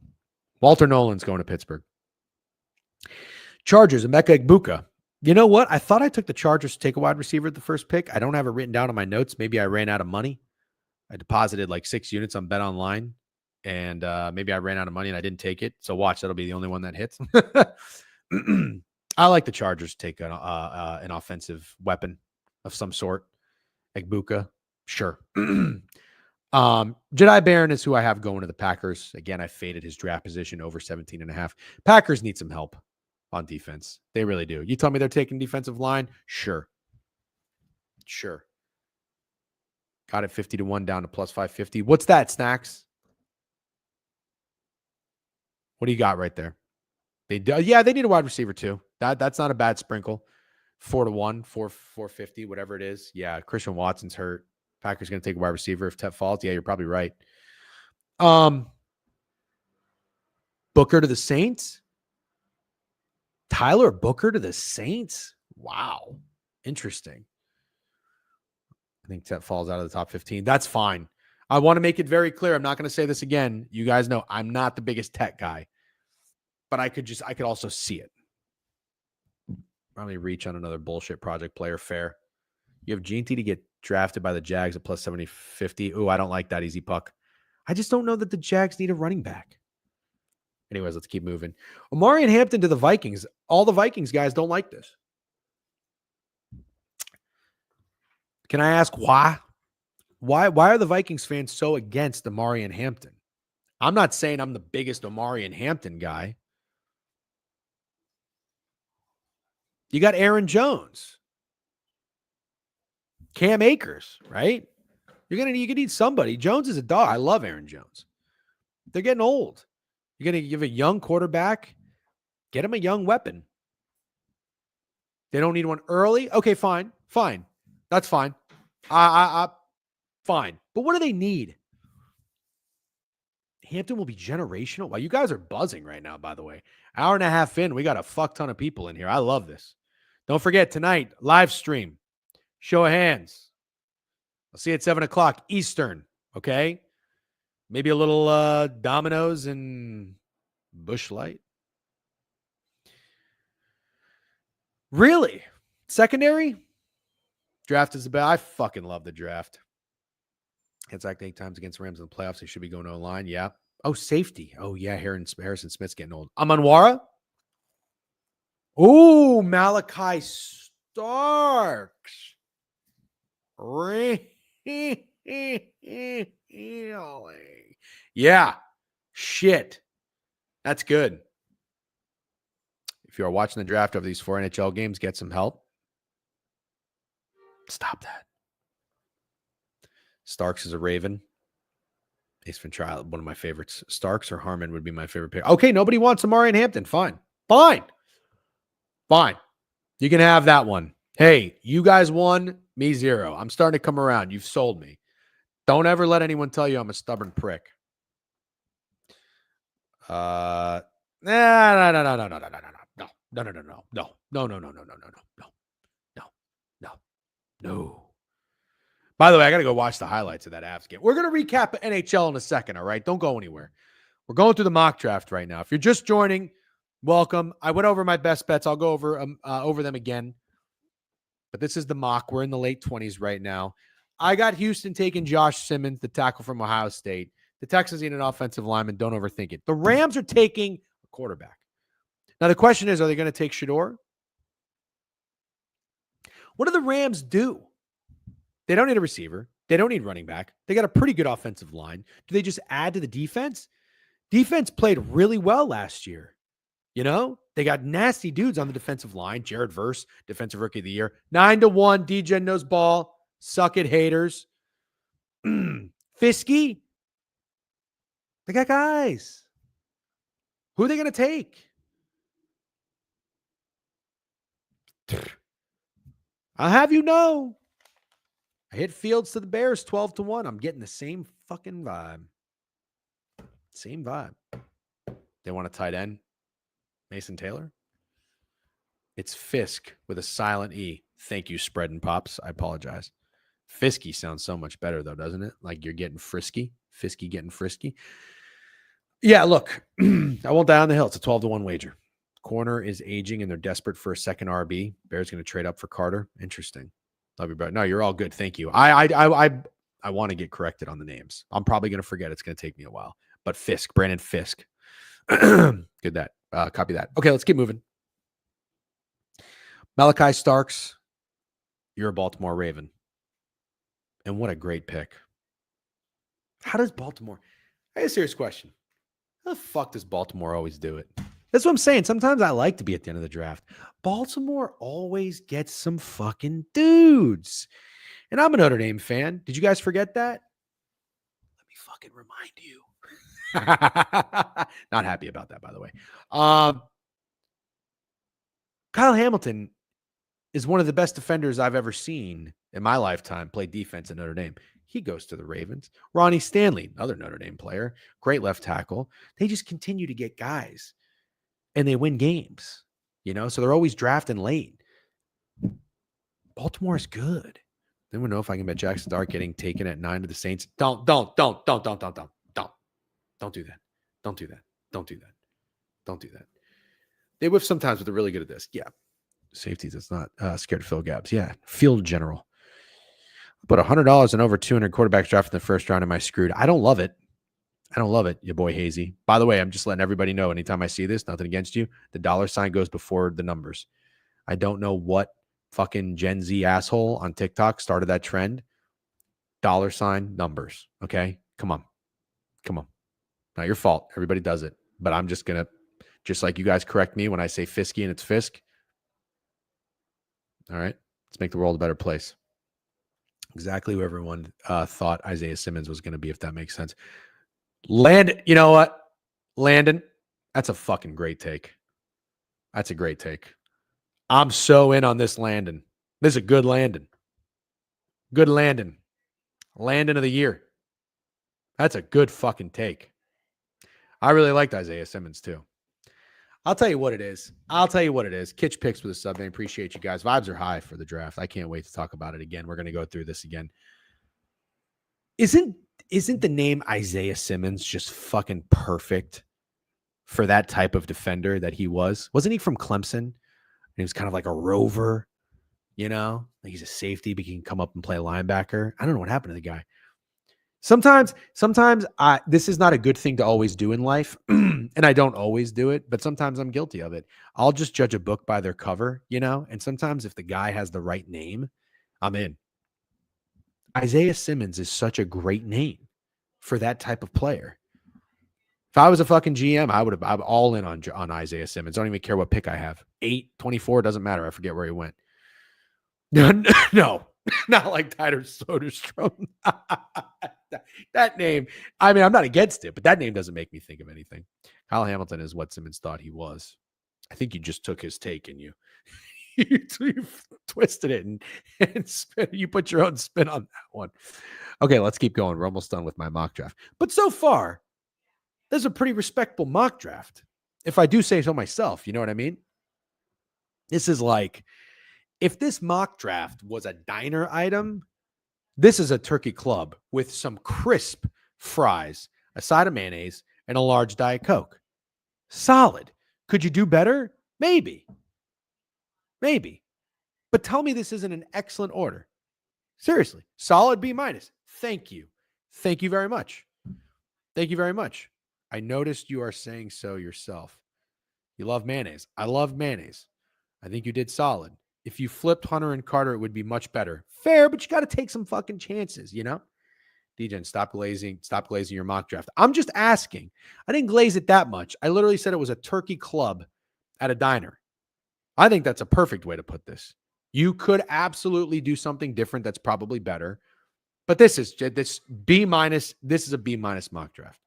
Walter Nolan's going to Pittsburgh. Chargers, Emeka Egbuka. You know what? I thought I took the Chargers to take a wide receiver at the first pick. I don't have it written down on my notes. Maybe I ran out of money. I deposited like 6 units on Bet Online, and maybe I ran out of money and I didn't take it. So watch, that'll be the only one that hits. I like the Chargers to take an offensive weapon of some sort. Egbuka, sure. Jedi Barron is who I have going to the Packers. Again, I faded his draft position over 17.5. Packers need some help on defense. They really do. You tell me they're taking defensive line? Sure. Got it 50-1 down to plus 550. What's that, Snacks? What do you got right there? They need a wide receiver too. That's not a bad sprinkle. 4-1, 450, whatever it is. Yeah, Christian Watson's hurt. Packers going to take a wide receiver if Tet falls. Yeah, you're probably right. Booker to the Saints? Tyler Booker to the Saints? Wow. Interesting. I think Tet falls out of the top 15. That's fine. I want to make it very clear. I'm not going to say this again. You guys know I'm not the biggest Tet guy, but I could also see it. Probably reach on another bullshit project player. Fair. You have Gene T to get drafted by the Jags at plus 750. Ooh, I don't like that easy puck. I just don't know that the Jags need a running back. Anyways, let's keep moving. Omari and Hampton to the Vikings. All the Vikings guys don't like this. Can I ask why? Why are the Vikings fans so against Omari and Hampton? I'm not saying I'm the biggest Omari and Hampton guy. You got Aaron Jones, Cam Akers, right? You need somebody. Jones is a dog. I love Aaron Jones. They're getting old. You're going to give a young quarterback, get him a young weapon. They don't need one early. Okay, fine. That's fine. Fine. But what do they need? Hampton will be generational. Wow, you guys are buzzing right now, by the way. Hour and a half in, we got a fuck ton of people in here. I love this. Don't forget, tonight, live stream. Show of hands. I'll see you at 7 o'clock Eastern, okay? Maybe a little Dominoes and Busch Light. Really? Secondary? Draft is about. I fucking love the draft. It's like 8 times against the Rams in the playoffs. They should be going to a line. Yeah. Oh, safety. Oh, yeah. Harrison Smith's getting old. Amanwara? Oh, Malachi Starks. Really? Yeah. Shit. That's good. If you are watching the draft of these 4 NHL games, get some help. Stop that. Starks is a Raven. Ace Ventura, one of my favorites. Starks or Harmon would be my favorite pick. Okay, nobody wants Amari and Hampton. Fine. You can have that one. Hey, you guys won, me 0. I'm starting to come around. You've sold me. Don't ever let anyone tell you I'm a stubborn prick. No. By the way, I got to go watch the highlights of that Avs game. We're going to recap NHL in a second, all right? Don't go anywhere. We're going through the mock draft right now. If you're just joining, welcome. I went over my best bets. I'll go over them again. But this is the mock. We're in the late 20s right now. I got Houston taking Josh Simmons, the tackle from Ohio State. The Texans need an offensive lineman. Don't overthink it. The Rams are taking a quarterback. Now, the question is, are they going to take Shedeur? What do the Rams do? They don't need a receiver. They don't need running back. They got a pretty good offensive line. Do they just add to the defense? Defense played really well last year. You know, they got nasty dudes on the defensive line. Jared Verse, defensive rookie of the year. 9-1. DJ knows ball. Suck it, haters. Fisky. They got guys. Who are they going to take? I'll have you know. I hit Fields to the Bears 12-1. I'm getting the same fucking vibe. Same vibe. They want a tight end. Mason Taylor. It's Fisk with a silent E. Thank you, Spread and Pops. I apologize. Fisky sounds so much better, though, doesn't it? Like you're getting frisky. Fisky getting frisky. Yeah, look. I won't die on the hill. It's a 12-1 wager. Corner is aging, and they're desperate for a second RB. Bears going to trade up for Carter. Interesting. Love you, brother. No, you're all good. Thank you. I want to get corrected on the names. I'm probably going to forget. It's going to take me a while. But Fisk, Brandon Fisk. Good that. Copy that. Okay, let's keep moving. Malachi Starks, you're a Baltimore Raven. And what a great pick. How does Baltimore... I have a serious question. How the fuck does Baltimore always do it? That's what I'm saying. Sometimes I like to be at the end of the draft. Baltimore always gets some fucking dudes. And I'm a Notre Dame fan. Did you guys forget that? Let me fucking remind you. Not happy about that, by the way. Kyle Hamilton is one of the best defenders I've ever seen in my lifetime play defense at Notre Dame. He goes to the Ravens. Ronnie Stanley, another Notre Dame player, great left tackle. They just continue to get guys, and they win games, you know? So they're always drafting late. Baltimore is good. Anyone know if I can bet Jackson Dart getting taken at 9 to the Saints? Don't do that. Don't do that. Don't do that. Don't do that. Don't do that. They whiff sometimes, but they're really good at this. Yeah. Safeties, it's not scared to fill gaps. Yeah. Field general. But $100 and over 200 quarterbacks drafted in the first round. Am I screwed? I don't love it. Your boy Hazy. By the way, I'm just letting everybody know anytime I see this, nothing against you, the $ goes before the numbers. I don't know what fucking Gen Z asshole on TikTok started that trend. $ numbers. Okay. Come on. Not your fault. Everybody does it. But I'm just going to, just like you guys correct me when I say Fisky and it's Fisk. All right. Let's make the world a better place. Exactly who everyone thought Isaiah Simmons was going to be, if that makes sense. You know what? Landon, that's a fucking great take. That's a great take. I'm so in on this Landon. This is a good Landon. Good Landon. Landon of the year. That's a good fucking take. I really liked Isaiah Simmons too. I'll tell you what it is. Kitch picks with a sub. I appreciate you guys. Vibes are high for the draft. I can't wait to talk about it again. We're going to go through this again. Isn't the name Isaiah Simmons just fucking perfect for that type of defender that he was? Wasn't he from Clemson? And he was kind of like a rover, you know? Like he's a safety, but he can come up and play linebacker. I don't know what happened to the guy. Sometimes this is not a good thing to always do in life, and I don't always do it, but sometimes I'm guilty of it. I'll just judge a book by their cover, you know? And sometimes if the guy has the right name, I'm in. Isaiah Simmons is such a great name for that type of player. If I was a fucking GM, I'm all in on Isaiah Simmons. I don't even care what pick I have. 8, 24, doesn't matter. I forget where he went. No, not like Tyler Soderstrom. That name, I mean, I'm not against it, but that name doesn't make me think of anything. Kyle Hamilton is what Simmons thought he was. I think you just took his take and you twisted it and you put your own spin on that one. Okay, let's keep going. We're almost done with my mock draft. But so far, there's a pretty respectable mock draft, if I do say so myself. You know what I mean? This is like, if this mock draft was a diner item, this is a turkey club with some crisp fries, a side of mayonnaise, and a large Diet Coke. Solid. Could you do better? Maybe. But tell me this isn't an excellent order. Seriously. Solid B-. Thank you. Thank you very much. I noticed you are saying so yourself. You love mayonnaise. I love mayonnaise. I think you did solid. If you flipped Hunter and Carter, it would be much better. Fair, but you got to take some fucking chances, you know? DJ, stop glazing your mock draft. I'm just asking. I didn't glaze it that much. I literally said it was a turkey club at a diner. I think that's a perfect way to put this. You could absolutely do something different that's probably better. But this is B-. This is a B- mock draft.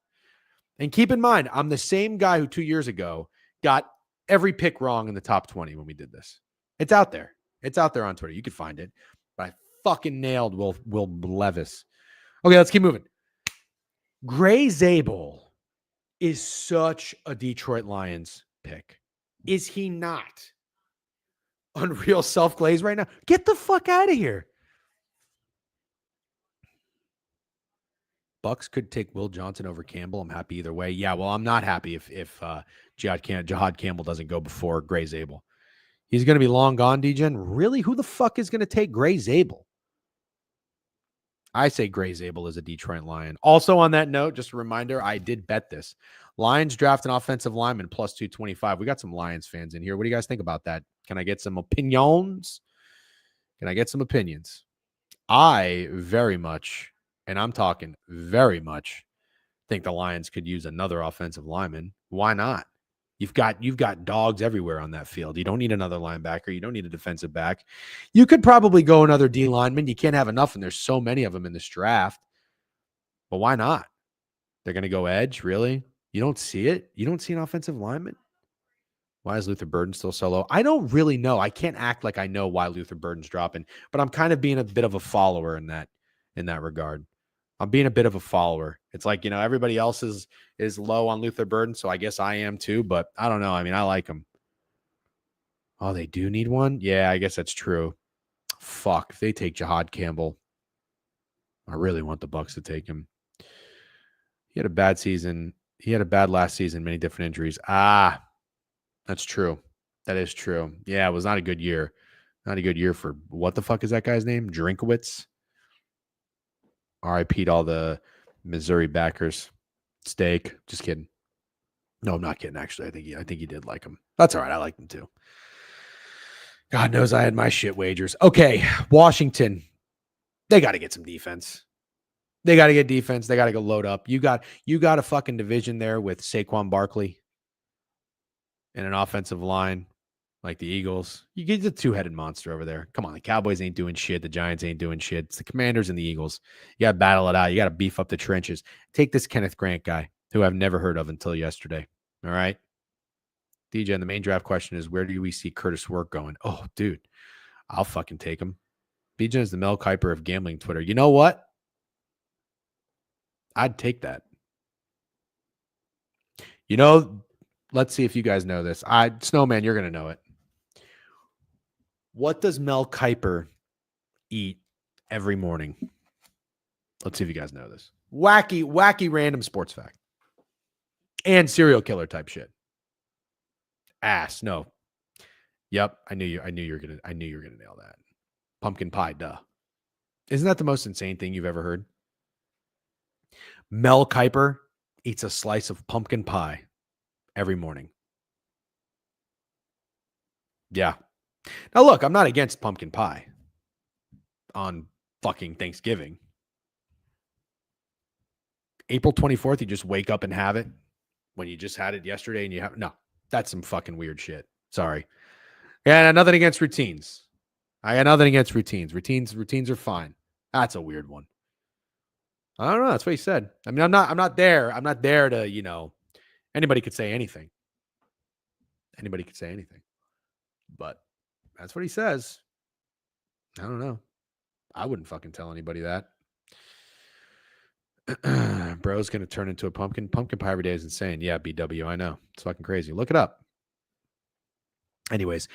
And keep in mind, I'm the same guy who 2 years ago got every pick wrong in the top 20 when we did this. It's out there. It's out there on Twitter. You can find it. But I fucking nailed Will Levis. Okay, let's keep moving. Gray Zabel is such a Detroit Lions pick. Is he not? Unreal self-glaze right now. Get the fuck out of here. Bucks could take Will Johnson over Campbell. I'm happy either way. Yeah, well, I'm not happy if Jihad Campbell doesn't go before Gray Zabel. He's going to be long gone, DGen. Really? Who the fuck is going to take Gray Zabel? I say Gray Zabel is a Detroit Lion. Also on that note, just a reminder, I did bet this. Lions draft an offensive lineman plus 225. We got some Lions fans in here. What do you guys think about that? Can I get some opinions? I very much, and I'm talking very much, think the Lions could use another offensive lineman. Why not? You've got dogs everywhere on that field. You don't need another linebacker. You don't need a defensive back. You could probably go another D lineman. You can't have enough, and there's so many of them in this draft. But why not? They're going to go edge, really? You don't see it? You don't see an offensive lineman? Why is Luther Burden still so low? I don't really know. I can't act like I know why Luther Burden's dropping, but I'm kind of being a bit of a follower in that regard. I'm being a bit of a follower. It's like, everybody else is low on Luther Burden, so I guess I am too, but I don't know. I mean, I like him. Oh, they do need one? Yeah, I guess that's true. Fuck, if they take Jihad Campbell, I really want the Bucks to take him. He had a bad season. He had a bad last season, many different injuries. That's true. That is true. Yeah, it was not a good year. Not a good year for, what the fuck is that guy's name? Drinkowitz? RIP to all the Missouri backers. Steak. Just kidding. No, I'm not kidding, actually. I think he did like him. That's all right. I liked him too. God knows I had my shit wagers. Okay, Washington. They got to get some defense. They got to get defense. They got to go load up. You got a fucking division there with Saquon Barkley and an offensive line like the Eagles. You get the two-headed monster over there. Come on, the Cowboys ain't doing shit. The Giants ain't doing shit. It's the Commanders and the Eagles. You got to battle it out. You got to beef up the trenches. Take this Kenneth Grant guy, who I've never heard of until yesterday. All right? DJ, and the main draft question is, where do we see Curtis Work going? Oh, dude, I'll fucking take him. Bijan is the Mel Kiper of gambling Twitter. You know what? I'd take that. You know, let's see if you guys know this. Snowman, you're going to know it. What does Mel Kiper eat every morning? Let's see if you guys know this. Wacky random sports fact. And serial killer type shit. Ass. No. Yep. I knew you were gonna nail that. Pumpkin pie, duh. Isn't that the most insane thing you've ever heard? Mel Kiper eats a slice of pumpkin pie every morning. Yeah. Now look, I'm not against pumpkin pie on fucking Thanksgiving. April 24th, you just wake up and have it when you just had it yesterday and you have no, that's some fucking weird shit. Sorry. Yeah, nothing against routines. I got nothing against routines. Routines are fine. That's a weird one. I don't know. That's what he said. I mean, I'm not there to, anybody could say anything. Anybody could say anything. But that's what he says. I don't know. I wouldn't fucking tell anybody that. Bro's going to turn into a pumpkin. Pumpkin pie every day is insane. Yeah, BW, I know. It's fucking crazy. Look it up. Anyways,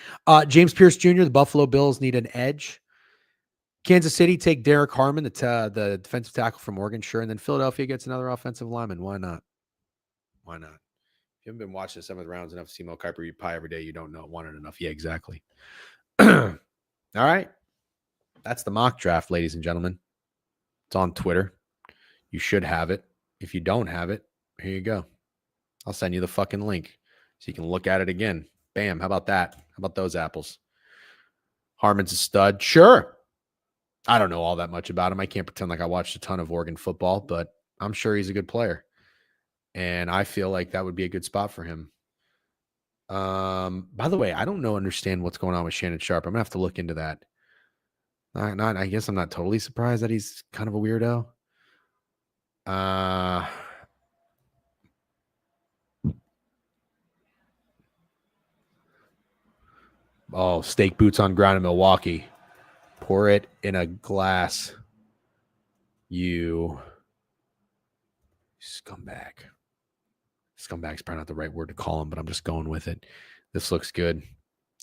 James Pierce Jr., the Buffalo Bills need an edge. Kansas City take Derek Harmon, the defensive tackle from Oregon, sure. And then Philadelphia gets another offensive lineman. Why not? Why not? If you haven't been watching the seventh rounds enough to see Mel Kiper eat pie every day, you don't want it enough. Yeah, exactly. All right. That's the mock draft, ladies and gentlemen. It's on Twitter. You should have it. If you don't have it, here you go. I'll send you the fucking link so you can look at it again. Bam. How about that? How about those apples? Harmon's a stud. Sure. I don't know all that much about him. I can't pretend like I watched a ton of Oregon football, but I'm sure he's a good player. And I feel like that would be a good spot for him. By the way, I don't understand what's going on with Shannon Sharp. I'm going to have to look into that. I guess I'm not totally surprised that he's kind of a weirdo. Steak boots on ground in Milwaukee. Pour it in a glass. You scumbag. Scumbag's probably not the right word to call him, but I'm just going with it. This looks good.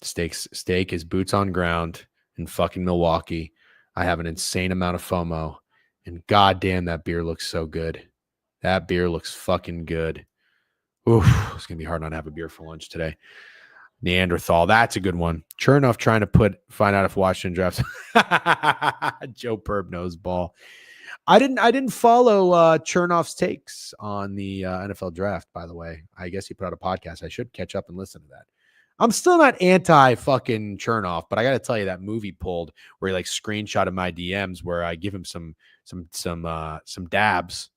Steak is boots on ground in fucking Milwaukee. I have an insane amount of FOMO, and goddamn, that beer looks so good. That beer looks fucking good. Oof, it's gonna be hard not to have a beer for lunch today. Neanderthal, that's a good one. Chernoff trying to find out if Washington drafts. Joe Perb knows ball. I didn't follow Chernoff's takes on the NFL draft, by the way. I guess he put out a podcast. I should catch up and listen to that. I'm still not anti fucking Chernoff, but I got to tell you, that movie pulled where he like screenshotted my DMs where I give him some dabs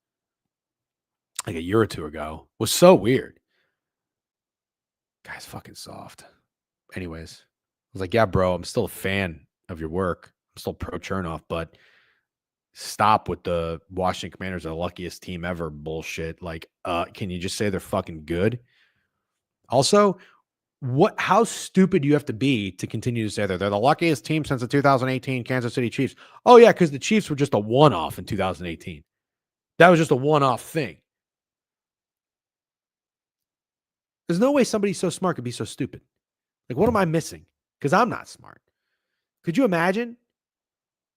like a year or two ago was so weird. Guy's fucking soft. Anyways, I was like, yeah, bro, I'm still a fan of your work. I'm still pro Chernoff, but stop with the Washington Commanders are the luckiest team ever bullshit. Like, can you just say they're fucking good? Also, how stupid do you have to be to continue to say that they're the luckiest team since the 2018 Kansas City Chiefs? Oh, yeah, because the Chiefs were just a one-off in 2018. That was just a one-off thing. There's no way somebody so smart could be so stupid. Like, what am I missing? Because I'm not smart. Could you imagine?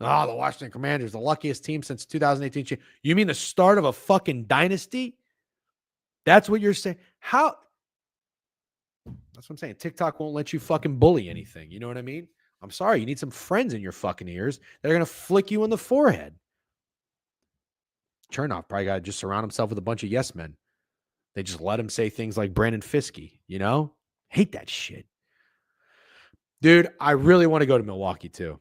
Oh, the Washington Commanders, the luckiest team since 2018. You mean the start of a fucking dynasty? That's what you're saying? How? That's what I'm saying. TikTok won't let you fucking bully anything. You know what I mean? I'm sorry. You need some friends in your fucking ears that are going to flick you in the forehead. Chernoff probably got to just surround himself with a bunch of yes men. They just let him say things like Brandon Fiskey, Hate that shit. Dude, I really want to go to Milwaukee too.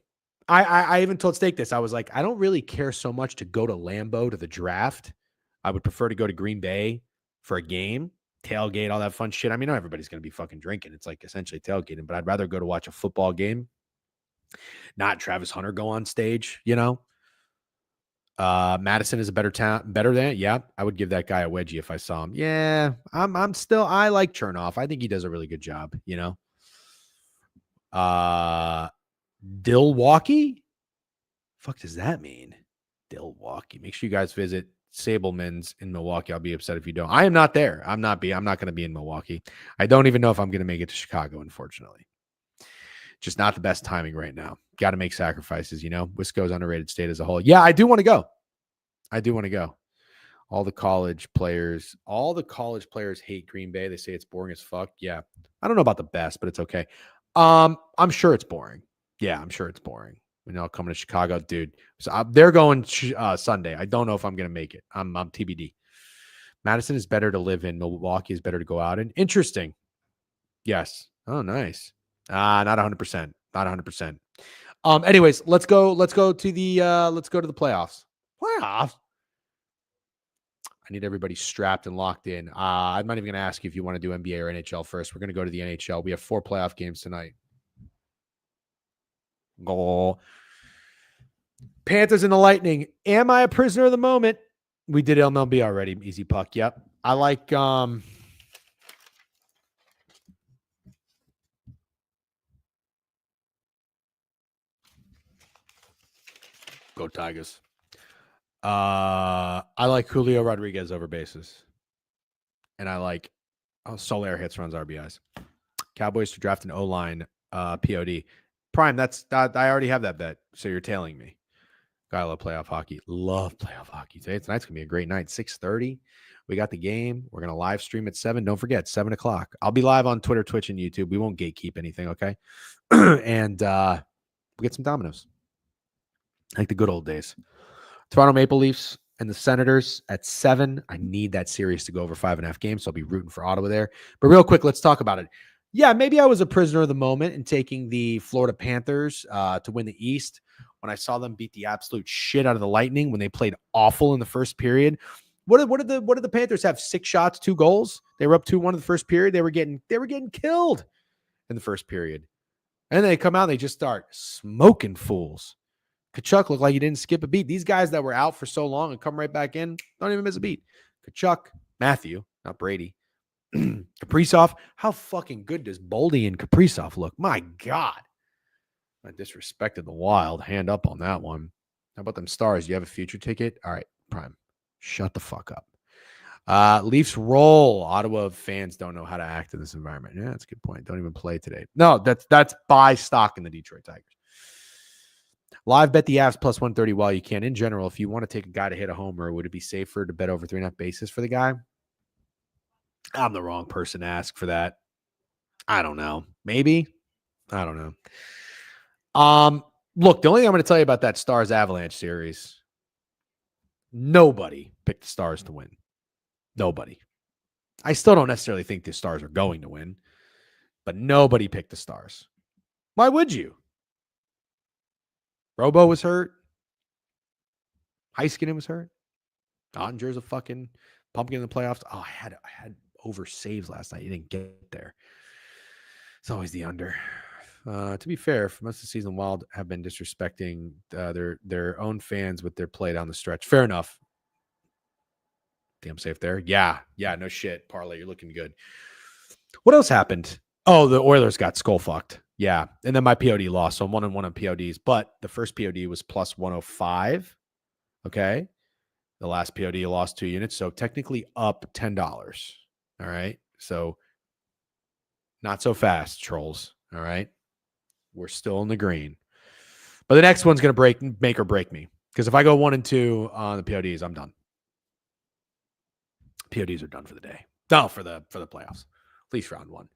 I even told Steak this. I was like, I don't really care so much to go to Lambeau to the draft. I would prefer to go to Green Bay for a game. tailgate, all that fun shit. I mean, not everybody's going to be fucking drinking. It's like essentially tailgating, but I'd rather go to watch a football game, not Travis Hunter go on stage, you know? Madison is a better town, better than it. Yeah, I would give that guy a wedgie if I saw him. Yeah, I like Chernoff. I think he does a really good job, you know? Dilwaukee? Fuck does that mean? Dilwaukee. Make sure you guys visit Sableman's in Milwaukee. I'll be upset if you don't. I am not there. I'm not going to be in Milwaukee. I don't even know if I'm going to make it to Chicago, unfortunately. Just not the best timing right now. Got to make sacrifices, you know? Wisco's underrated state as a whole. Yeah, I do want to go. All the college players hate Green Bay. They say it's boring as fuck. Yeah. I don't know about the best, but it's okay. I'm sure it's boring. Yeah, I'm sure it's boring. You know, coming to Chicago, dude. So they're going Sunday. I don't know if I'm going to make it. I'm TBD. Madison is better to live in. Milwaukee is better to go out in. Interesting. Yes. Oh, nice. Not 100%. Not 100%. Anyways, let's go to the playoffs. Playoffs. I need everybody strapped and locked in. I'm not even going to ask you if you want to do NBA or NHL first. We're going to go to the NHL. We have 4 playoff games tonight. Goal. Panthers and the Lightning. Am I a prisoner of the moment? We did MLB already. Easy puck. Yep. I like go Tigers. I like Julio Rodriguez over bases. And I like Soler hits, runs, RBIs. Cowboys to draft an O-line POD. Prime, I already have that bet. So you're tailing me. I love playoff hockey. Love playoff hockey. Tonight's going to be a great night. 6:30. We got the game. We're going to live stream at 7. Don't forget, 7 o'clock. I'll be live on Twitter, Twitch, and YouTube. We won't gatekeep anything, okay? And we'll get some dominoes. Like the good old days. Toronto Maple Leafs and the Senators at 7. I need that series to go over 5.5 games, so I'll be rooting for Ottawa there. But real quick, let's talk about it. Yeah, maybe I was a prisoner of the moment in taking the Florida Panthers to win the East when I saw them beat the absolute shit out of the Lightning when they played awful in the first period. What did the Panthers have? 6 shots, 2 goals. They were up 2-1 in the first period. They were getting killed in the first period. And then they come out and they just start smoking fools. Kachuk looked like he didn't skip a beat. These guys that were out for so long and come right back in, don't even miss a beat. Kachuk, Matthew, not Brady. Kaprizov, how fucking good does Boldy and Kaprizov look? My God. I disrespected the Wild. Hand up on that one. How about them Stars? Do you have a future ticket? All right, Prime. Shut the fuck up. Leafs roll. Ottawa fans don't know how to act in this environment. Yeah, that's a good point. Don't even play today. No, that's buy stock in the Detroit Tigers. Live bet the Avs plus 130 while you can. In general, if you want to take a guy to hit a homer, would it be safer to bet over 3.5 bases for the guy? I'm the wrong person to ask for that. I don't know. Maybe. I don't know. Look, the only thing I'm going to tell you about that Stars Avalanche series, nobody picked the Stars to win. Nobody. I still don't necessarily think the Stars are going to win, but nobody picked the Stars. Why would you? Robo was hurt. Heiskanen was hurt. Ottinger's a fucking pumpkin in the playoffs. Oh, I had over saves last night. You didn't get there. It's always the under. To be fair, for most of the season, Wild have been disrespecting their own fans with their play down the stretch. Fair enough. Damn safe there. Yeah, no shit. Parlay, you're looking good. What else happened? Oh, the Oilers got skull fucked. Yeah, and then my POD lost, so I'm 1-1 on PODs. But the first POD was plus 105. Okay, the last POD lost 2 units, so technically up $10. All right, so not so fast, trolls. All right, we're still in the green. But the next one's going to make or break me. Because if I go 1 and 2 on the PODs, I'm done. PODs are done for the day. No, for the playoffs. At least round 1.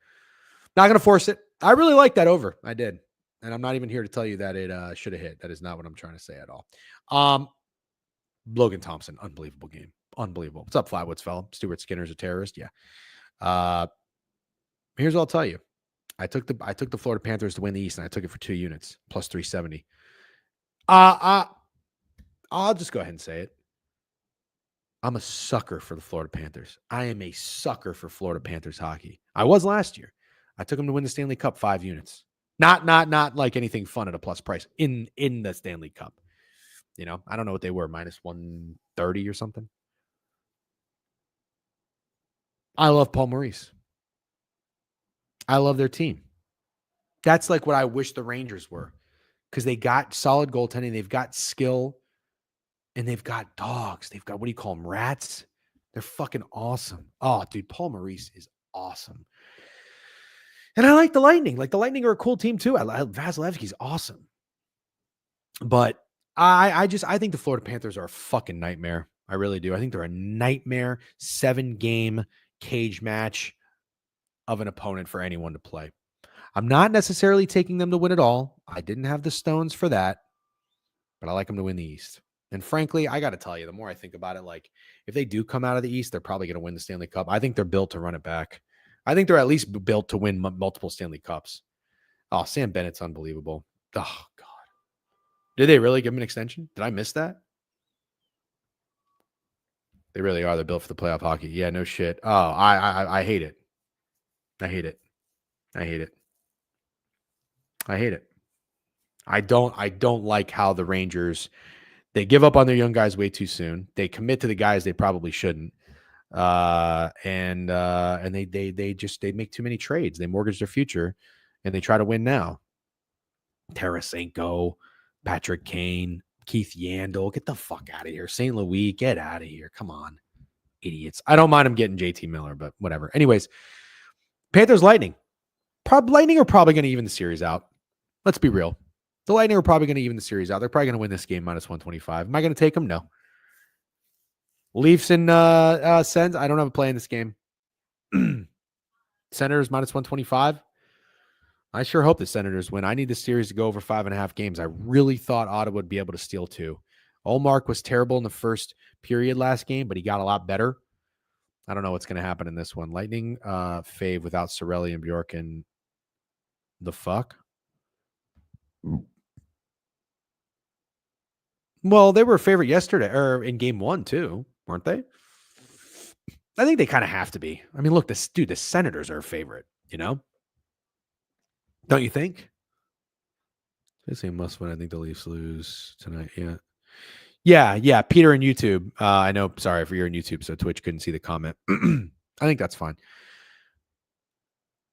Not going to force it. I really like that over. I did. And I'm not even here to tell you that it should have hit. That is not what I'm trying to say at all. Logan Thompson, unbelievable game. Unbelievable. What's up, Flatwoods fella? Stuart Skinner's a terrorist. Yeah. Here's what I'll tell you. I took the Florida Panthers to win the East, and I took it for 2 units, plus 370. I'll just go ahead and say it. I'm a sucker for the Florida Panthers. I am a sucker for Florida Panthers hockey. I was last year. I took them to win the Stanley Cup 5 units. Not like anything fun at a plus price in the Stanley Cup. I don't know what they were, minus 130 or something. I love Paul Maurice. I love their team. That's like what I wish the Rangers were, because they got solid goaltending. They've got skill, and they've got dogs. They've got, what do you call them, rats? They're fucking awesome. Oh, dude, Paul Maurice is awesome. And I like the Lightning. Like, the Lightning are a cool team too. Vasilevsky's awesome. But I think the Florida Panthers are a fucking nightmare. I really do. I think they're a nightmare 7-game cage match of an opponent for anyone to play. I'm not necessarily taking them to win it all. I didn't have the stones for that, but I like them to win the East. And frankly, I got to tell you, the more I think about it, like, if they do come out of the East, they're probably going to win the Stanley Cup. I think they're built to run it back. I think they're at least built to win multiple Stanley Cups. Oh, Sam Bennett's unbelievable. Oh, God. Did they really give him an extension? Did I miss that? They really are. They're built for the playoff hockey. Yeah, no shit. Oh, I hate it. I hate it. I hate it. I hate it. I don't like how the Rangers, they give up on their young guys way too soon. They commit to the guys they probably shouldn't. And they make too many trades. They mortgage their future, and they try to win now. Tarasenko, Patrick Kane, Keith Yandel, get the fuck out of here. St. Louis, get out of here. Come on, idiots. I don't mind them getting JT Miller, but whatever. Anyways, Panthers Lightning. Lightning are probably going to even the series out. Let's be real. The Lightning are probably going to even the series out. They're probably going to win this game minus 125. Am I going to take them? No. Leafs and Sens. I don't have a play in this game. Senators minus 125. I sure hope the Senators win. I need the series to go over 5.5 games. I really thought Ottawa would be able to steal 2. Ullmark was terrible in the first period last game, but he got a lot better. I don't know what's going to happen in this one. Lightning fave without Cirelli and Bjorken. The fuck? Well, they were a favorite yesterday, or in game 1 too, weren't they? I think they kind of have to be. I mean, look, the Senators are a favorite, Don't you think? They say must win. I think the Leafs lose tonight. Yeah. Peter in YouTube. I know. Sorry for you're in YouTube, so Twitch couldn't see the comment. I think that's fine.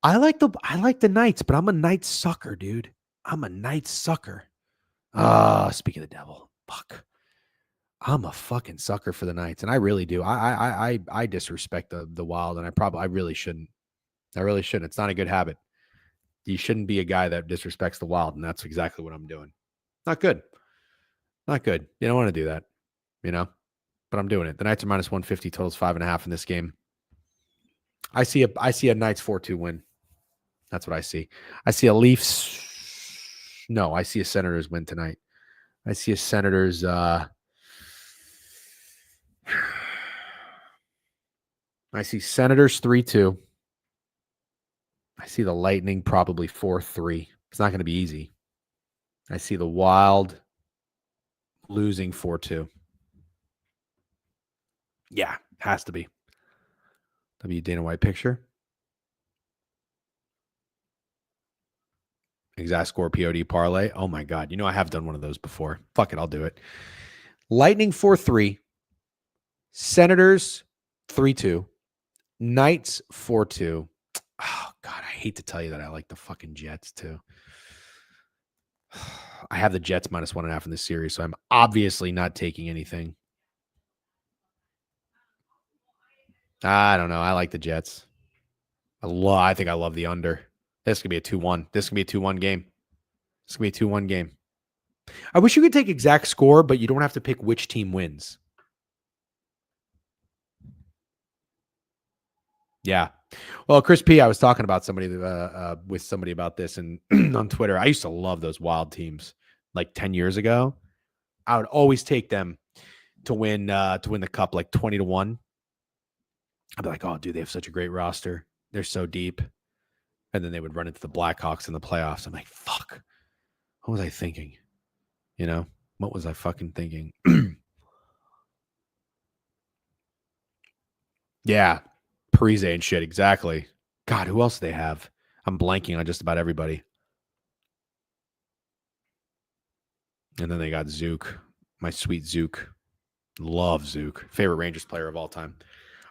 I like the Knights, but I'm a Knights sucker, dude. I'm a Knights sucker. Speak of the devil. Fuck. I'm a fucking sucker for the Knights, and I really do. I disrespect the Wild, and I really shouldn't. I really shouldn't. It's not a good habit. You shouldn't be a guy that disrespects the Wild, and that's exactly what I'm doing. Not good. Not good. You don't want to do that, but I'm doing it. The Knights are minus 150, totals 5.5 in this game. I see a Knights 4-2 win. That's what I see. I see a Leafs. No, I see a Senators win tonight. I see a Senators. I see Senators 3-2. I see the Lightning probably 4-3. It's not going to be easy. I see the Wild losing 4-2. Yeah, has to be. W Dana White picture. Exact score POD parlay. Oh my God. I have done one of those before. Fuck it. I'll do it. Lightning 4-3. Senators 3-2. Knights 4-2. Oh God. I hate to tell you that I like the fucking Jets too. I have the Jets minus 1.5 in this series, so I'm obviously not taking anything. I don't know. I like the Jets. I think I love the under. This could be a 2-1. This could be a 2-1 game. This could be a 2-1 game. I wish you could take exact score, but you don't have to pick which team wins. Yeah. Well, Chris P, I was talking about somebody with somebody about this and on Twitter. I used to love those Wild teams like 10 years ago. I would always take them to win the cup like 20-1. I'd be like, oh, dude, they have such a great roster. They're so deep. And then they would run into the Blackhawks in the playoffs. I'm like, fuck. What was I thinking? What was I fucking thinking? Yeah. Parise and shit. Exactly. God, who else do they have? I'm blanking on just about everybody. And then they got Zook, my sweet Zook. Love Zook. Favorite Rangers player of all time.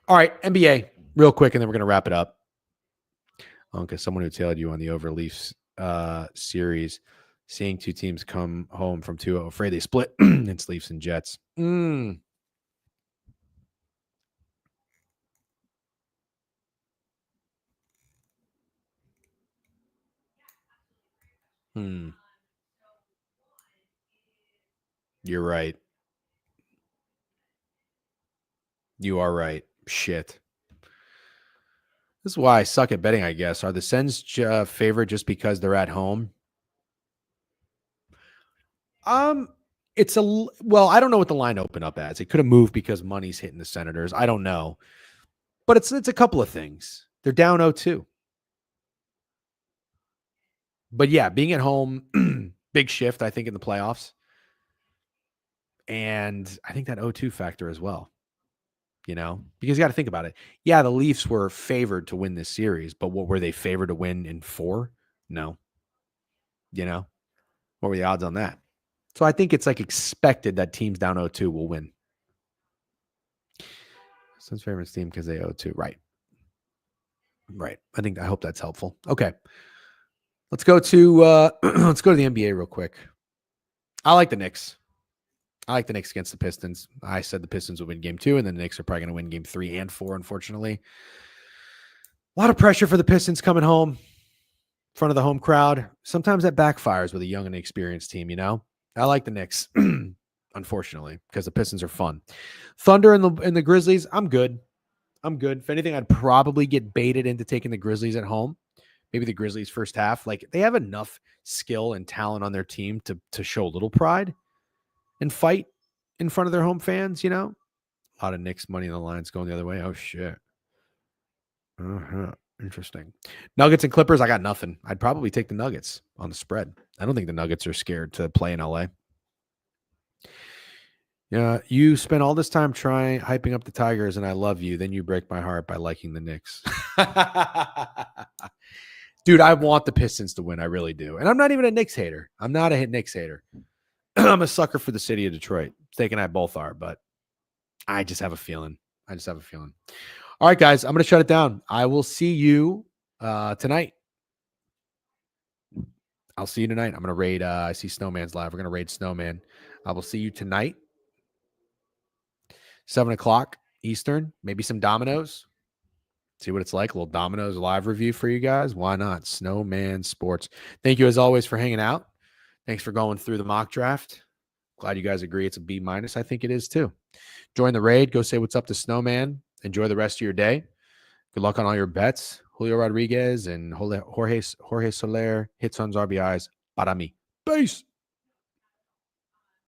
All right, NBA, real quick, and then we're going to wrap it up. Okay, someone who tailored you on the over Leafs series, seeing two teams come home from 2-0, afraid they split. It's Leafs and Jets. Mm. Hmm. You're right. You are right. Shit. This is why I suck at betting, I guess. Are the Sens favored just because they're at home? Um, well, I don't know what the line opened up as. It could have moved because money's hitting the Senators. I don't know. But it's a couple of things. They're down 0-2. But yeah, being at home, big shift, I think, in the playoffs. And I think that 0-2 factor as well, because you got to think about it. Yeah, the Leafs were favored to win this series, but what were they favored to win in 4? No. What were the odds on that? So I think it's like expected that teams down 0-2 will win. Sun's favorite team because they 0-2. Right. I hope that's helpful. Okay. Let's go to the NBA real quick. I like the Knicks. Against the Pistons. I said the Pistons will win game 2, and then the Knicks are probably going to win game 3 and 4, unfortunately. A lot of pressure for the Pistons coming home in front of the home crowd. Sometimes that backfires with a young and inexperienced team, I like the Knicks, unfortunately, because the Pistons are fun. Thunder and the Grizzlies, I'm good. If anything, I'd probably get baited into taking the Grizzlies at home. Maybe the Grizzlies first half. Like, they have enough skill and talent on their team to show a little pride and fight in front of their home fans, A lot of Knicks money in the lines going the other way. Oh, shit. Interesting. Nuggets and Clippers, I got nothing. I'd probably take the Nuggets on the spread. I don't think the Nuggets are scared to play in LA. Yeah, you spent all this time hyping up the Tigers, and I love you. Then you break my heart by liking the Knicks. Dude, I want the Pistons to win. I really do. And I'm not even a Knicks hater. I'm not a Knicks hater. I'm a sucker for the city of Detroit. Steak and I both are, but I just have a feeling. All right, guys, I'm going to shut it down. I will see you tonight. I'll see you tonight. I'm going to raid. I see Snowman's live. We're going to raid Snowman. I will see you tonight, 7:00 Eastern. Maybe some dominoes. See what it's like. A little dominoes live review for you guys. Why not? Snowman Sports. Thank you as always for hanging out. Thanks for going through the mock draft. Glad you guys agree it's a B-. I think it is too. Join the raid. Go say what's up to Snowman. Enjoy the rest of your day. Good luck on all your bets. Julio Rodriguez and Jorge Soler hits on RBIs. Para mí. Peace.